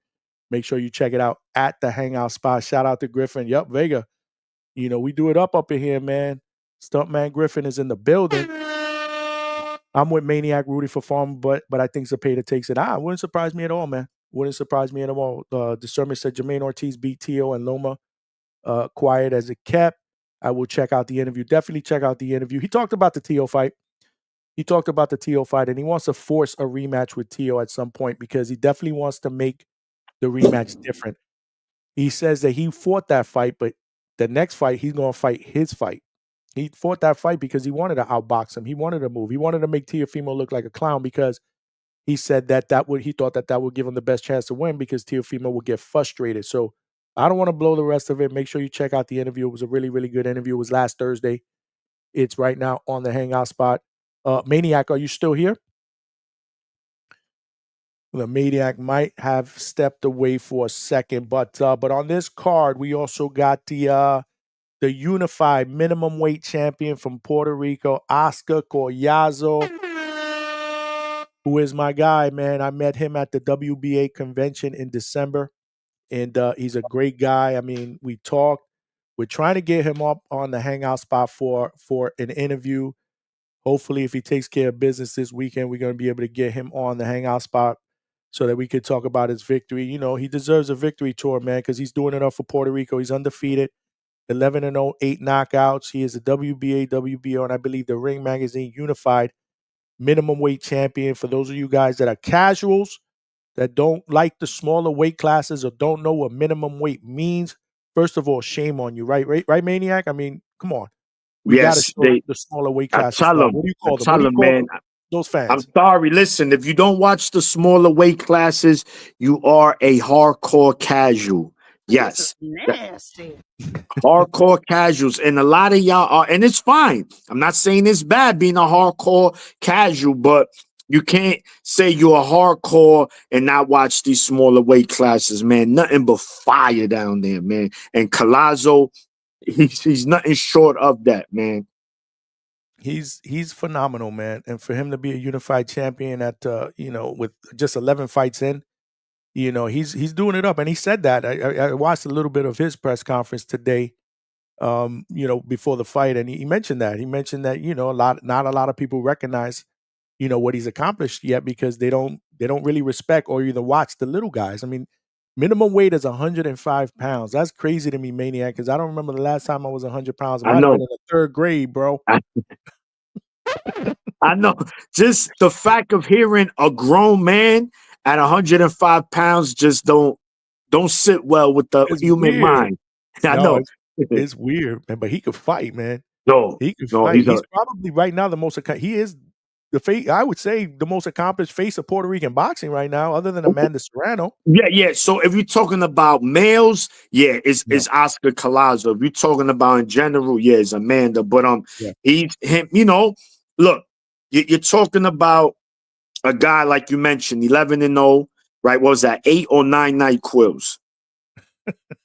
make sure you check it out at the Hangout spot. Shout out to Griffin. Yep, Vega. We do it up in here, man. Stuntman Griffin is in the building. I'm with Maniac Rudy for Farm, but I think Zepeda takes it. Wouldn't surprise me at all, man. Wouldn't surprise me at all. Discernment said Jermaine Ortiz beat Tio and Loma quiet as it kept. I will check out the interview. Definitely check out the interview. He talked about the Tio fight. And he wants to force a rematch with Tio at some point because he definitely wants to make the rematch different. He says that he fought that fight, but the next fight, he's going to fight his fight. He fought that fight because he wanted to outbox him. He wanted to move. He wanted to make Teofimo look like a clown because he said he thought that would give him the best chance to win because Teofimo would get frustrated. So I don't want to blow the rest of it. Make sure you check out the interview. It was a really, really good interview. It was last Thursday. It's right now on the Hangout spot. Maniac, are you still here? The Maniac might have stepped away for a second, but on this card, we also got the unified minimum weight champion from Puerto Rico, Oscar Collazo, who is my guy, man. I met him at the WBA convention in December, and he's a great guy. I mean, we talked. We're trying to get him up on the Hangout spot for an interview. Hopefully, if he takes care of business this weekend, we're going to be able to get him on the Hangout spot so that we could talk about his victory. You know, he deserves a victory tour, man, because he's doing it up for Puerto Rico. He's undefeated, 11-0, 8 knockouts. He is a WBA, WBO, and I believe the Ring Magazine Unified minimum weight champion. For those of you guys that are casuals, that don't like the smaller weight classes or don't know what minimum weight means, first of all, shame on you, right, Maniac? I mean, come on. We got to Yes, show the smaller weight I classes tell love. them. What do you I call them? tell What do you them, call man. those fans? I'm sorry. Listen, if you don't watch the smaller weight classes, you are a hardcore casual. Yes. Nasty. Hardcore casuals. And a lot of y'all are, and it's fine. I'm not saying it's bad being a hardcore casual, but you can't say you're a hardcore and not watch these smaller weight classes, man. Nothing but fire down there, man. And Collazo, he's nothing short of that, man. He's phenomenal, man. And for him to be a unified champion at with just 11 fights in, he's doing it up. And he said that. I watched a little bit of his press conference today, before the fight, and he mentioned that. He mentioned that, not a lot of people recognize, what he's accomplished yet because they don't really respect or either watch the little guys. I mean, minimum weight is 105 pounds. That's crazy to me, Maniac, because I don't remember the last time I was 100 pounds. It I might have been know. in the third grade, bro. I know. Just the fact of hearing a grown man at 105 pounds just don't sit well with the It's human weird. mind. I No, know. it's weird, man, but he could fight, man. No, He could no, fight. he's a He's probably right now he is the face. I would say the most accomplished face of Puerto Rican boxing right now, other than Amanda Serrano. yeah. So if you're talking about males, yeah, it's Yeah. Oscar Collazo. If you're talking about in general, yeah, it's Amanda. But Yeah. he's him. Look, you're talking about a guy like you mentioned, 11-0, right? What was that 8 or 9 night quills?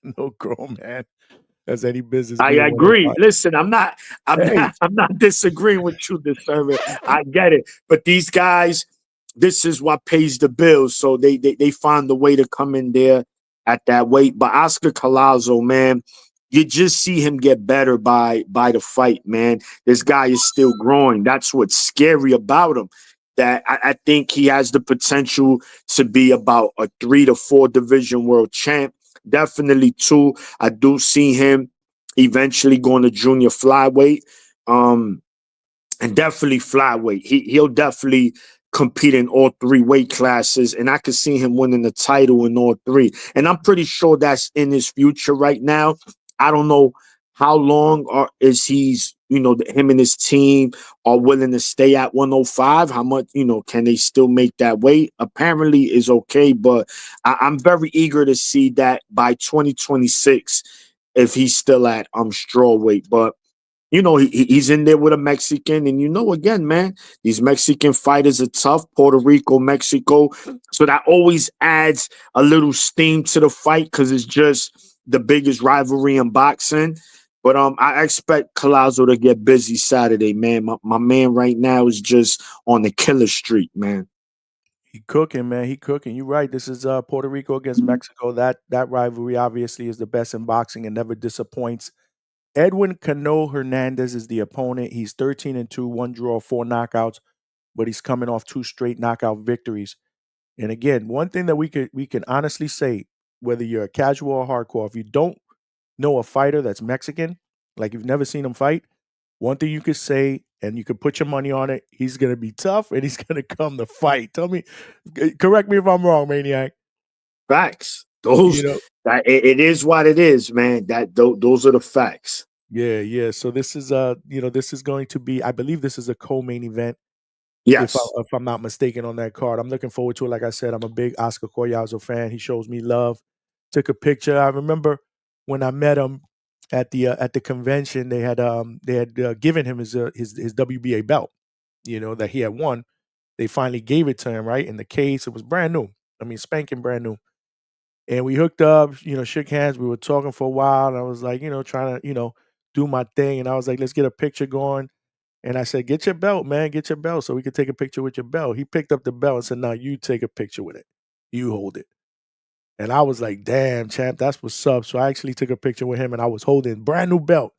No grown man has any business I being 105. agree. Listen, I'm not, Hey, I'm not disagreeing with you, this servant. I get it, but these guys, this is what pays the bills, so they find a way to come in there at that weight. But Oscar Collazo, man, you just see him get better by the fight, man. This guy is still growing. That's what's scary about him. That I think he has the potential to be about a 3 to 4 division world champ. Definitely 2. I do see him eventually going to junior flyweight, and definitely flyweight. He'll definitely compete in all 3 weight classes, and I could see him winning the title in all 3. And I'm pretty sure that's in his future right now. I don't know how long is him and his team are willing to stay at 105. How much, can they still make that weight? Apparently is okay, but I'm very eager to see that by 2026 if he's still at straw weight. But he's in there with a Mexican, and again, man, these Mexican fighters are tough. Puerto Rico, Mexico, so that always adds a little steam to the fight because it's just the biggest rivalry in boxing. But I expect Collazo to get busy Saturday, man. My man right now is just on the killer streak, man. he cooking, man. He cooking. You're right. This is Puerto Rico against Mexico. That rivalry obviously is the best in boxing and never disappoints. Edwin Cano Hernandez is the opponent. He's 13-2, 1 draw, 4 knockouts, but he's coming off 2 straight knockout victories. And again, one thing that we can honestly say, whether you're a casual or hardcore, if you don't know a fighter that's Mexican, like you've never seen him fight, one thing you could say, and you could put your money on it, he's gonna be tough and he's gonna come to fight. Tell me, correct me if I'm wrong, Maniac. Facts. You Those know, it is what it is, man. Those are the facts. yeah. So this is this is going to be, I believe this is a co-main event. Yes. If I'm not mistaken on that card. I'm looking forward to it. Like I said, I'm a big Oscar Collazo fan. He shows me love. Took a picture. I remember when I met him at the convention. They had given him his WBA belt, that he had won. They finally gave it to him, right, in the case. It was brand new. I mean, spanking brand new. And we hooked up, shook hands. We were talking for a while. And I was like, trying to, do my thing. And I was like, let's get a picture going. And I said, get your belt, man. Get your belt so we could take a picture with your belt. He picked up the belt and said, now you take a picture with it. You hold it. And I was like, damn, champ, that's what's up. So I actually took a picture with him and I was holding brand new belt.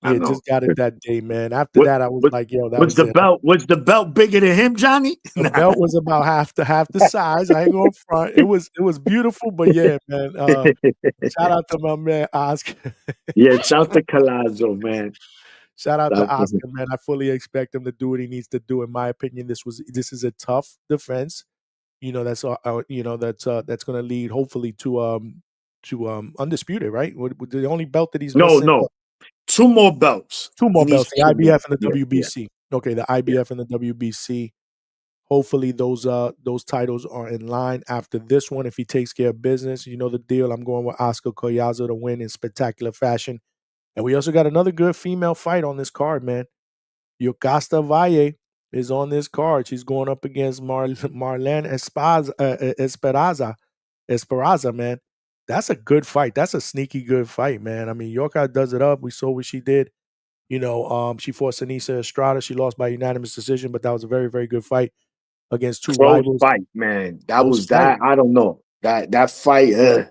I Yeah, know. just got it that day, man. After What that, I was what like, yo, that was it. was the belt bigger than him, Johnny? The belt was about half the size. I ain't going front. It was beautiful, but yeah, man. Shout out to my man Oscar. Yeah, shout to Collazo, man. Shout out to Shout to him. Oscar, man. I fully expect him to do what he needs to do. In my opinion, this is a tough defense. That's going to lead hopefully to undisputed, right? With the only belt that he's No, missing, no. Two more belts. two He more needs belts, the two more. IBF and the Yeah, yeah, WBC. Okay, the yeah. IBF and the WBC. Hopefully those titles are in line after this one. If he takes care of business, you know the deal. I'm going with Oscar Collazo to win in spectacular fashion. And we also got another good female fight on this card, man. Yokasta Valle is on this card. She's going up against Marlen Esperanza, man. That's a good fight. That's a sneaky good fight, man. I mean, Yorka does it up. We saw what she did. She fought Sinisa Estrada. She lost by unanimous decision, but that was a very, very good fight against two Close rivals. fight, man. That Close was fight. that. I don't know. That fight, It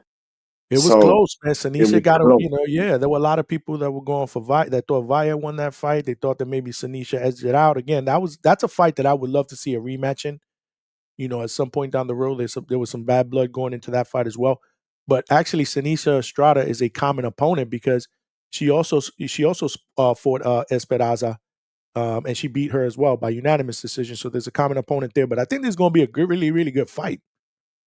was so close, man. it Sanisha was got close. yeah, there were a lot of people that were going for that thought Valle won that fight. They thought that maybe Sanisha edged it out. Again, that's a fight that I would love to see a rematch in. At some point down the road, there was some bad blood going into that fight as well. But actually, Sanisha Estrada is a common opponent because she also fought Esperanza, and she beat her as well by unanimous decision. So there's a common opponent there. But I think there's going to be a good, really, really good fight.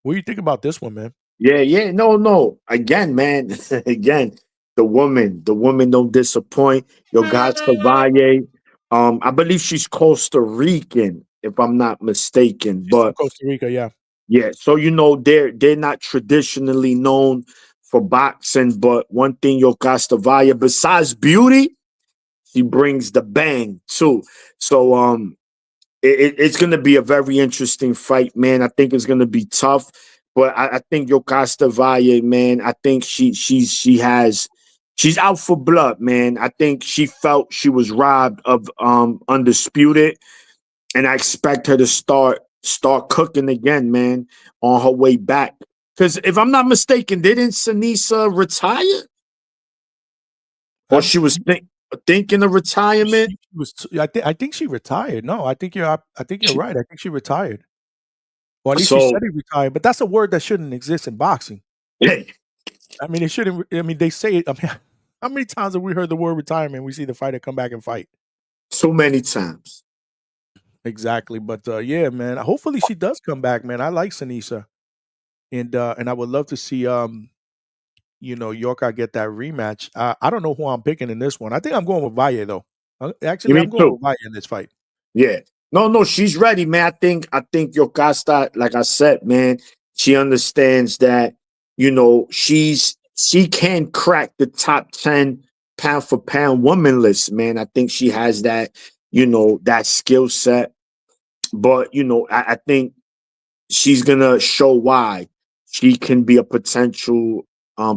What do you think about this one, man? Yeah, yeah. No. Again, man. Again, the woman don't disappoint. Yokasta Valle. I believe she's Costa Rican, if I'm not mistaken. She's from But Costa Rica, yeah. yeah, so they're not traditionally known for boxing, but one thing Yokasta Valle, besides beauty, she brings the bang too. So it's going to be a very interesting fight, man. I think it's going to be tough, but I think Yokasta Valle, man. I think she's out for blood, man. I think she felt she was robbed of undisputed, and I expect her to start cooking again, man, on her way back. Because if I'm not mistaken, didn't Sinisa retire, or I'm she was thinking of retirement? She was. I think she retired. No, I think you're right. I think she retired, or at least she said So he retired. But that's a word that shouldn't exist in boxing. hey, I mean, it shouldn't. I mean, they say it. I mean, how many times have we heard the word retirement? We see the fighter come back and fight. so many times. Exactly. But yeah, man. Hopefully she does come back, man. I like Sinisa, and I would love to see Yorka get that rematch. I don't know who I'm picking in this one. I think I'm going with Valle though. You Actually, I'm mean going too? with Valle in this fight. Yeah. No, she's ready, man. I think Yokasta, like I said, man, she understands that, she can crack the top 10 pound for pound woman list, man. I think she has that, that skill set. But, I think she's gonna show why she can be a potential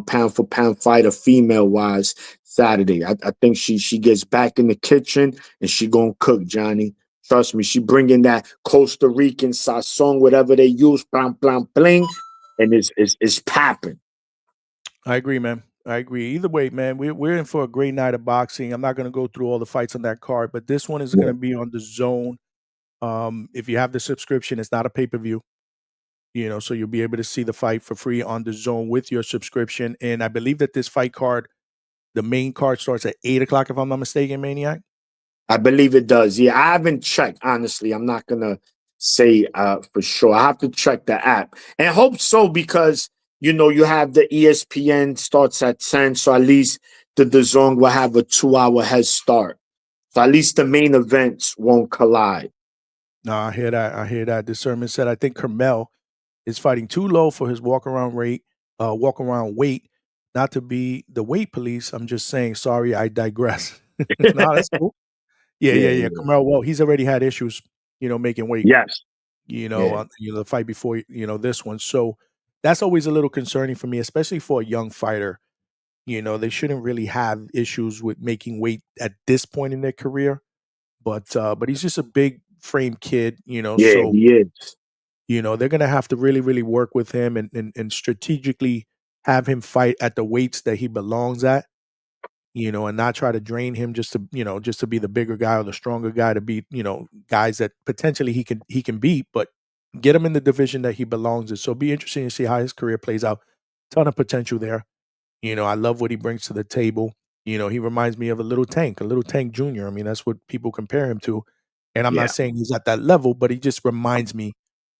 pound for pound fighter female wise Saturday. I think she gets back in the kitchen and she gonna cook, Johnny. Trust me, she bringing that Costa Rican sazon, whatever they use, blam blam bling, and it's popping. I agree, man. I agree. Either way, man, we're in for a great night of boxing. I'm not going to go through all the fights on that card, but this one is going Yeah. to be on the Zone. If you have the subscription, it's not a pay per view. So you'll be able to see the fight for free on the Zone with your subscription. And I believe that this fight card the main card starts at 8:00, if I'm not mistaken, Maniac. I believe it does. Yeah, I haven't checked, honestly. I'm not gonna say for sure. I have to check the app and hope so, because you have the ESPN starts at 10, so at least the DAZN will have a 2-hour head start. So at least the main events won't collide. No, I hear that. I hear that. Discernment said, I think Carmel is fighting too low for his walk around weight. Not to be the weight police. I'm just saying, sorry, I digress. No, that's cool. Yeah, Yeah, yeah, yeah. yeah. Carmel, well, he's already had issues, making weight, Yes. Yeah. the fight before, this one. So that's always a little concerning for me, especially for a young fighter. They shouldn't really have issues with making weight at this point in their career. But he's just a big frame kid, Yeah, so he is. they're gonna have to really, really work with him and strategically have him fight at the weights that he belongs at, and not try to drain him just to be the bigger guy or the stronger guy to beat, guys that potentially he can beat, but get him in the division that he belongs in. So it'll be interesting to see how his career plays out. Ton of potential there. I love what he brings to the table. He reminds me of a little Tank Jr. I mean, that's what people compare him to. And I'm not Yeah. saying he's at that level, but he just reminds me,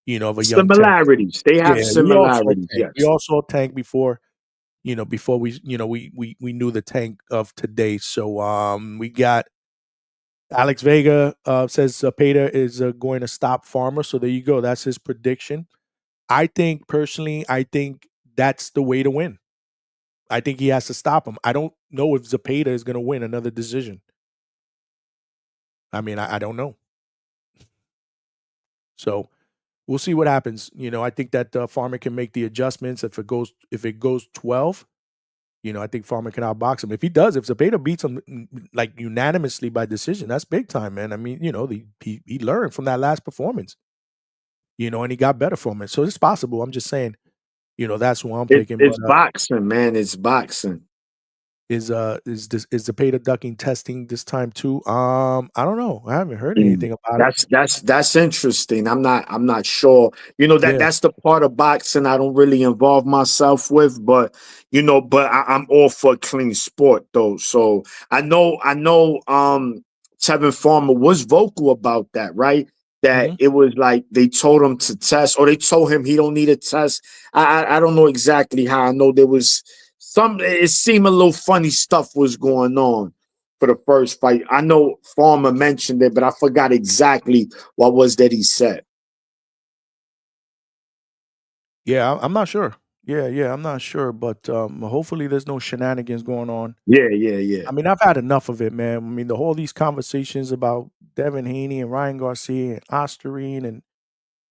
of a young Tank. Similarities. They have Yeah, we all saw similarities, Tank. We yes. all saw Tank before, before we knew the Tank of today. So we got Alex Vega says Zepeda is going to stop Farmer. So there you go. That's his prediction. I think personally, that's the way to win. I think he has to stop him. I don't know if Zepeda is going to win another decision. I mean, I don't know. So we'll see what happens. I think that Farmer can make the adjustments. If it goes 12, I think Farmer can outbox him. If he does, if Zepeda beats him like unanimously by decision, that's big time, man. I mean, he learned from that last performance, and he got better from it. So it's possible. I'm just saying, that's who I'm picking. But It's boxing, man. It's boxing. is Zepeda ducking testing this time too? I don't know. I haven't heard anything about it. That's interesting. I'm not sure. Yeah. That's the part of boxing I don't really involve myself with, but I'm all for a clean sport though. So I know Tevin Farmer was vocal about that, right? That Mhm. it was like they told him to test, or they told him he don't need a test. I don't know exactly how. I know there was it seemed a little funny stuff was going on for the first fight. I know Farmer mentioned it, but I forgot exactly what was that he said. Yeah, I'm not sure. Yeah, I'm not sure, but hopefully there's no shenanigans going on. Yeah, yeah, yeah. I mean, I've had enough of it, man. I mean, all these conversations about Devin Haney and Ryan Garcia and Osterine, and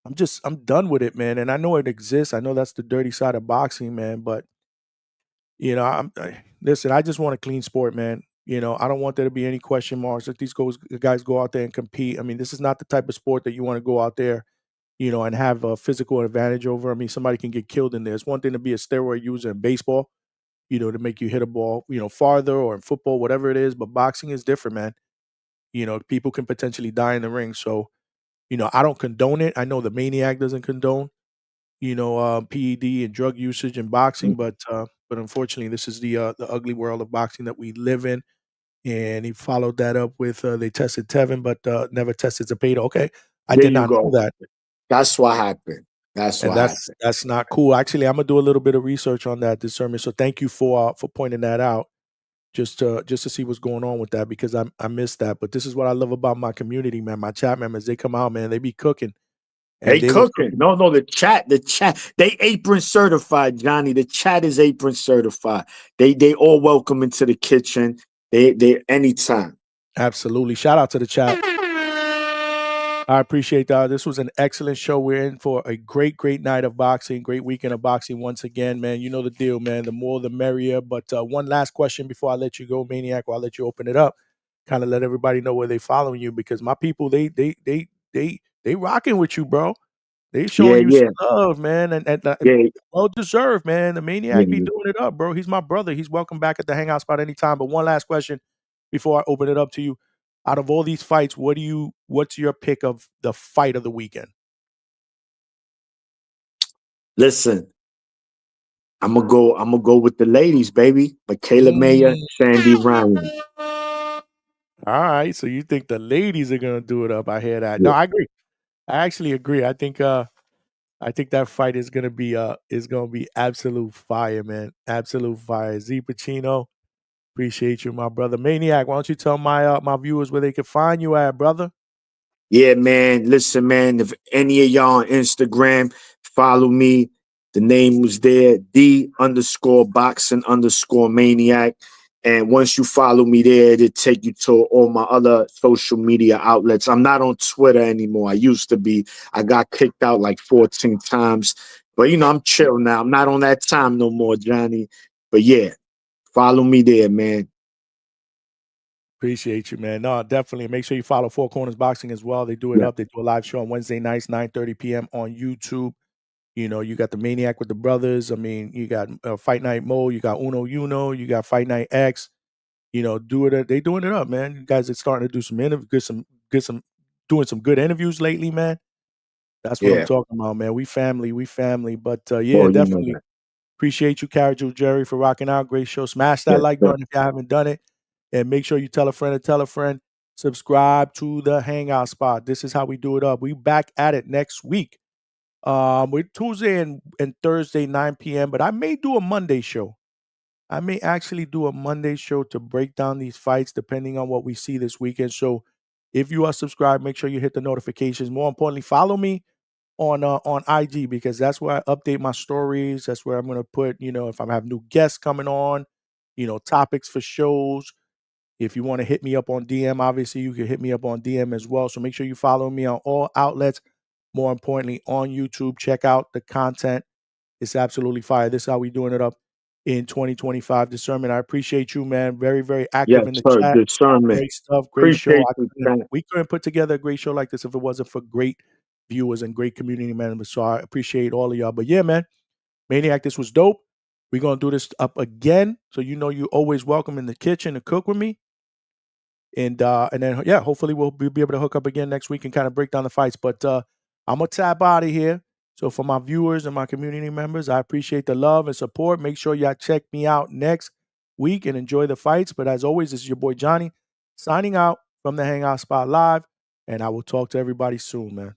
I'm done with it, man. And I know it exists. I know that's the dirty side of boxing, man. But listen. I just want a clean sport, man. I don't want there to be any question marks. If these guys go out there and compete, I mean, this is not the type of sport that you want to go out there, and have a physical advantage over. I mean, somebody can get killed in there. It's one thing to be a steroid user in baseball, to make you hit a ball, farther, or in football, whatever it is. But boxing is different, man. People can potentially die in the ring. So, I don't condone it. I know the Maniac doesn't condone, PED and drug usage in boxing, but unfortunately, this is the ugly world of boxing that we live in. And he followed that up with they tested Tevin, but never tested Zepeda. Okay, I There did you not know go. that. That's what happened. That's And what that's happened. that's not cool. Actually, I'm gonna do a little bit of research on that discernment. So thank you for pointing that out, just to see what's going on with that, because I missed that. But this is what I love about my community, man. My chat members, they come out, man. They be cooking, and They they were cooking. cooking. No, the chat. They apron certified, Johnny. The chat is apron certified. They all welcome into the kitchen. They anytime. Absolutely. Shout out to the chat. I appreciate that. This was an excellent show. We're in for a great, great night of boxing, great weekend of boxing once again, man. You know the deal, man. The more, the merrier. But one last question before I let you go, Maniac, or I'll let you open it up. Kind of let everybody know where they following you, because my people, they rocking with you, bro. They Yeah, showing you yeah, some love, man, and yeah, well deserved, man. The Maniac be yeah. doing it up, bro. He's my brother. He's welcome back at the Hangout spot anytime. But one last question before I open it up to you. Out of all these fights, what's your pick of the fight of the weekend? Listen, I'm gonna go with the ladies, baby. Mikayla, Meyer, Sandy, Ryan. All right, so you think the ladies are gonna do it up? I hear that. No, Yeah. I agree. I actually agree. I think that fight is gonna be absolute fire, man. Absolute fire. Z Pacino, appreciate you, my brother. Maniac, why don't you tell my viewers where they can find you at, brother? Yeah, man. Listen, man. If any of y'all on Instagram, follow me. The name was there, D_boxing_maniac. And once you follow me there, it'll take you to all my other social media outlets. I'm not on Twitter anymore. I used to be. I got kicked out like 14 times. But you know, I'm chill now. I'm not on that time no more, Johnny. But yeah, follow me there, man. Appreciate you, man. No, definitely. Make sure you follow Four Corners Boxing as well. They do it Yeah. up. They do a live show on Wednesday nights, 9:30 p.m. on YouTube. You know, you got the Maniac with the brothers. I mean, you got Fight Night Mo, you got Uno Uno, you got Fight Night X. You know, they doing it up, man. You guys are starting to do some doing some good interviews lately, man. That's what I'm Yeah. talking about, man. We family. But yeah, Well, you know definitely that. appreciate you, Carrington Jerry, for rocking out. Great show. Smash that Yes, like sir. button if you haven't done it. And make sure you tell a friend to tell a friend. Subscribe to the Hangout Spot. This is how we do it up. We back at it next week. We're Tuesday and Thursday, 9 p.m., but I may do a Monday show. I may actually do a Monday show to break down these fights depending on what we see this weekend. So if you are subscribed, make sure you hit the notifications. More importantly, follow me on IG because that's where I update my stories. That's where I'm gonna put, if I have new guests coming on, topics for shows. If you want to hit me up on DM, obviously you can hit me up on DM as well. So make sure you follow me on all outlets. More importantly, on YouTube, check out the content. It's absolutely fire. This is how we doing it up in 2025. Discernment. I appreciate you, man. Very, very active Yes, in the sir. chat. Discernment. Great stuff. Great show. Appreciate you, Frank. We couldn't put together a great show like this if it wasn't for great viewers and great community members. So I appreciate all of y'all. But yeah, man, Maniac, this was dope. We're gonna do this up again. So you're always welcome in the kitchen to cook with me. And then yeah, hopefully we'll be able to hook up again next week and kind of break down the fights. But I'm gonna tap out of here. So for my viewers and my community members, I appreciate the love and support. Make sure y'all check me out next week and enjoy the fights. But as always, this is your boy Johnny signing out from the Hangout Spot Live, and I will talk to everybody soon, man.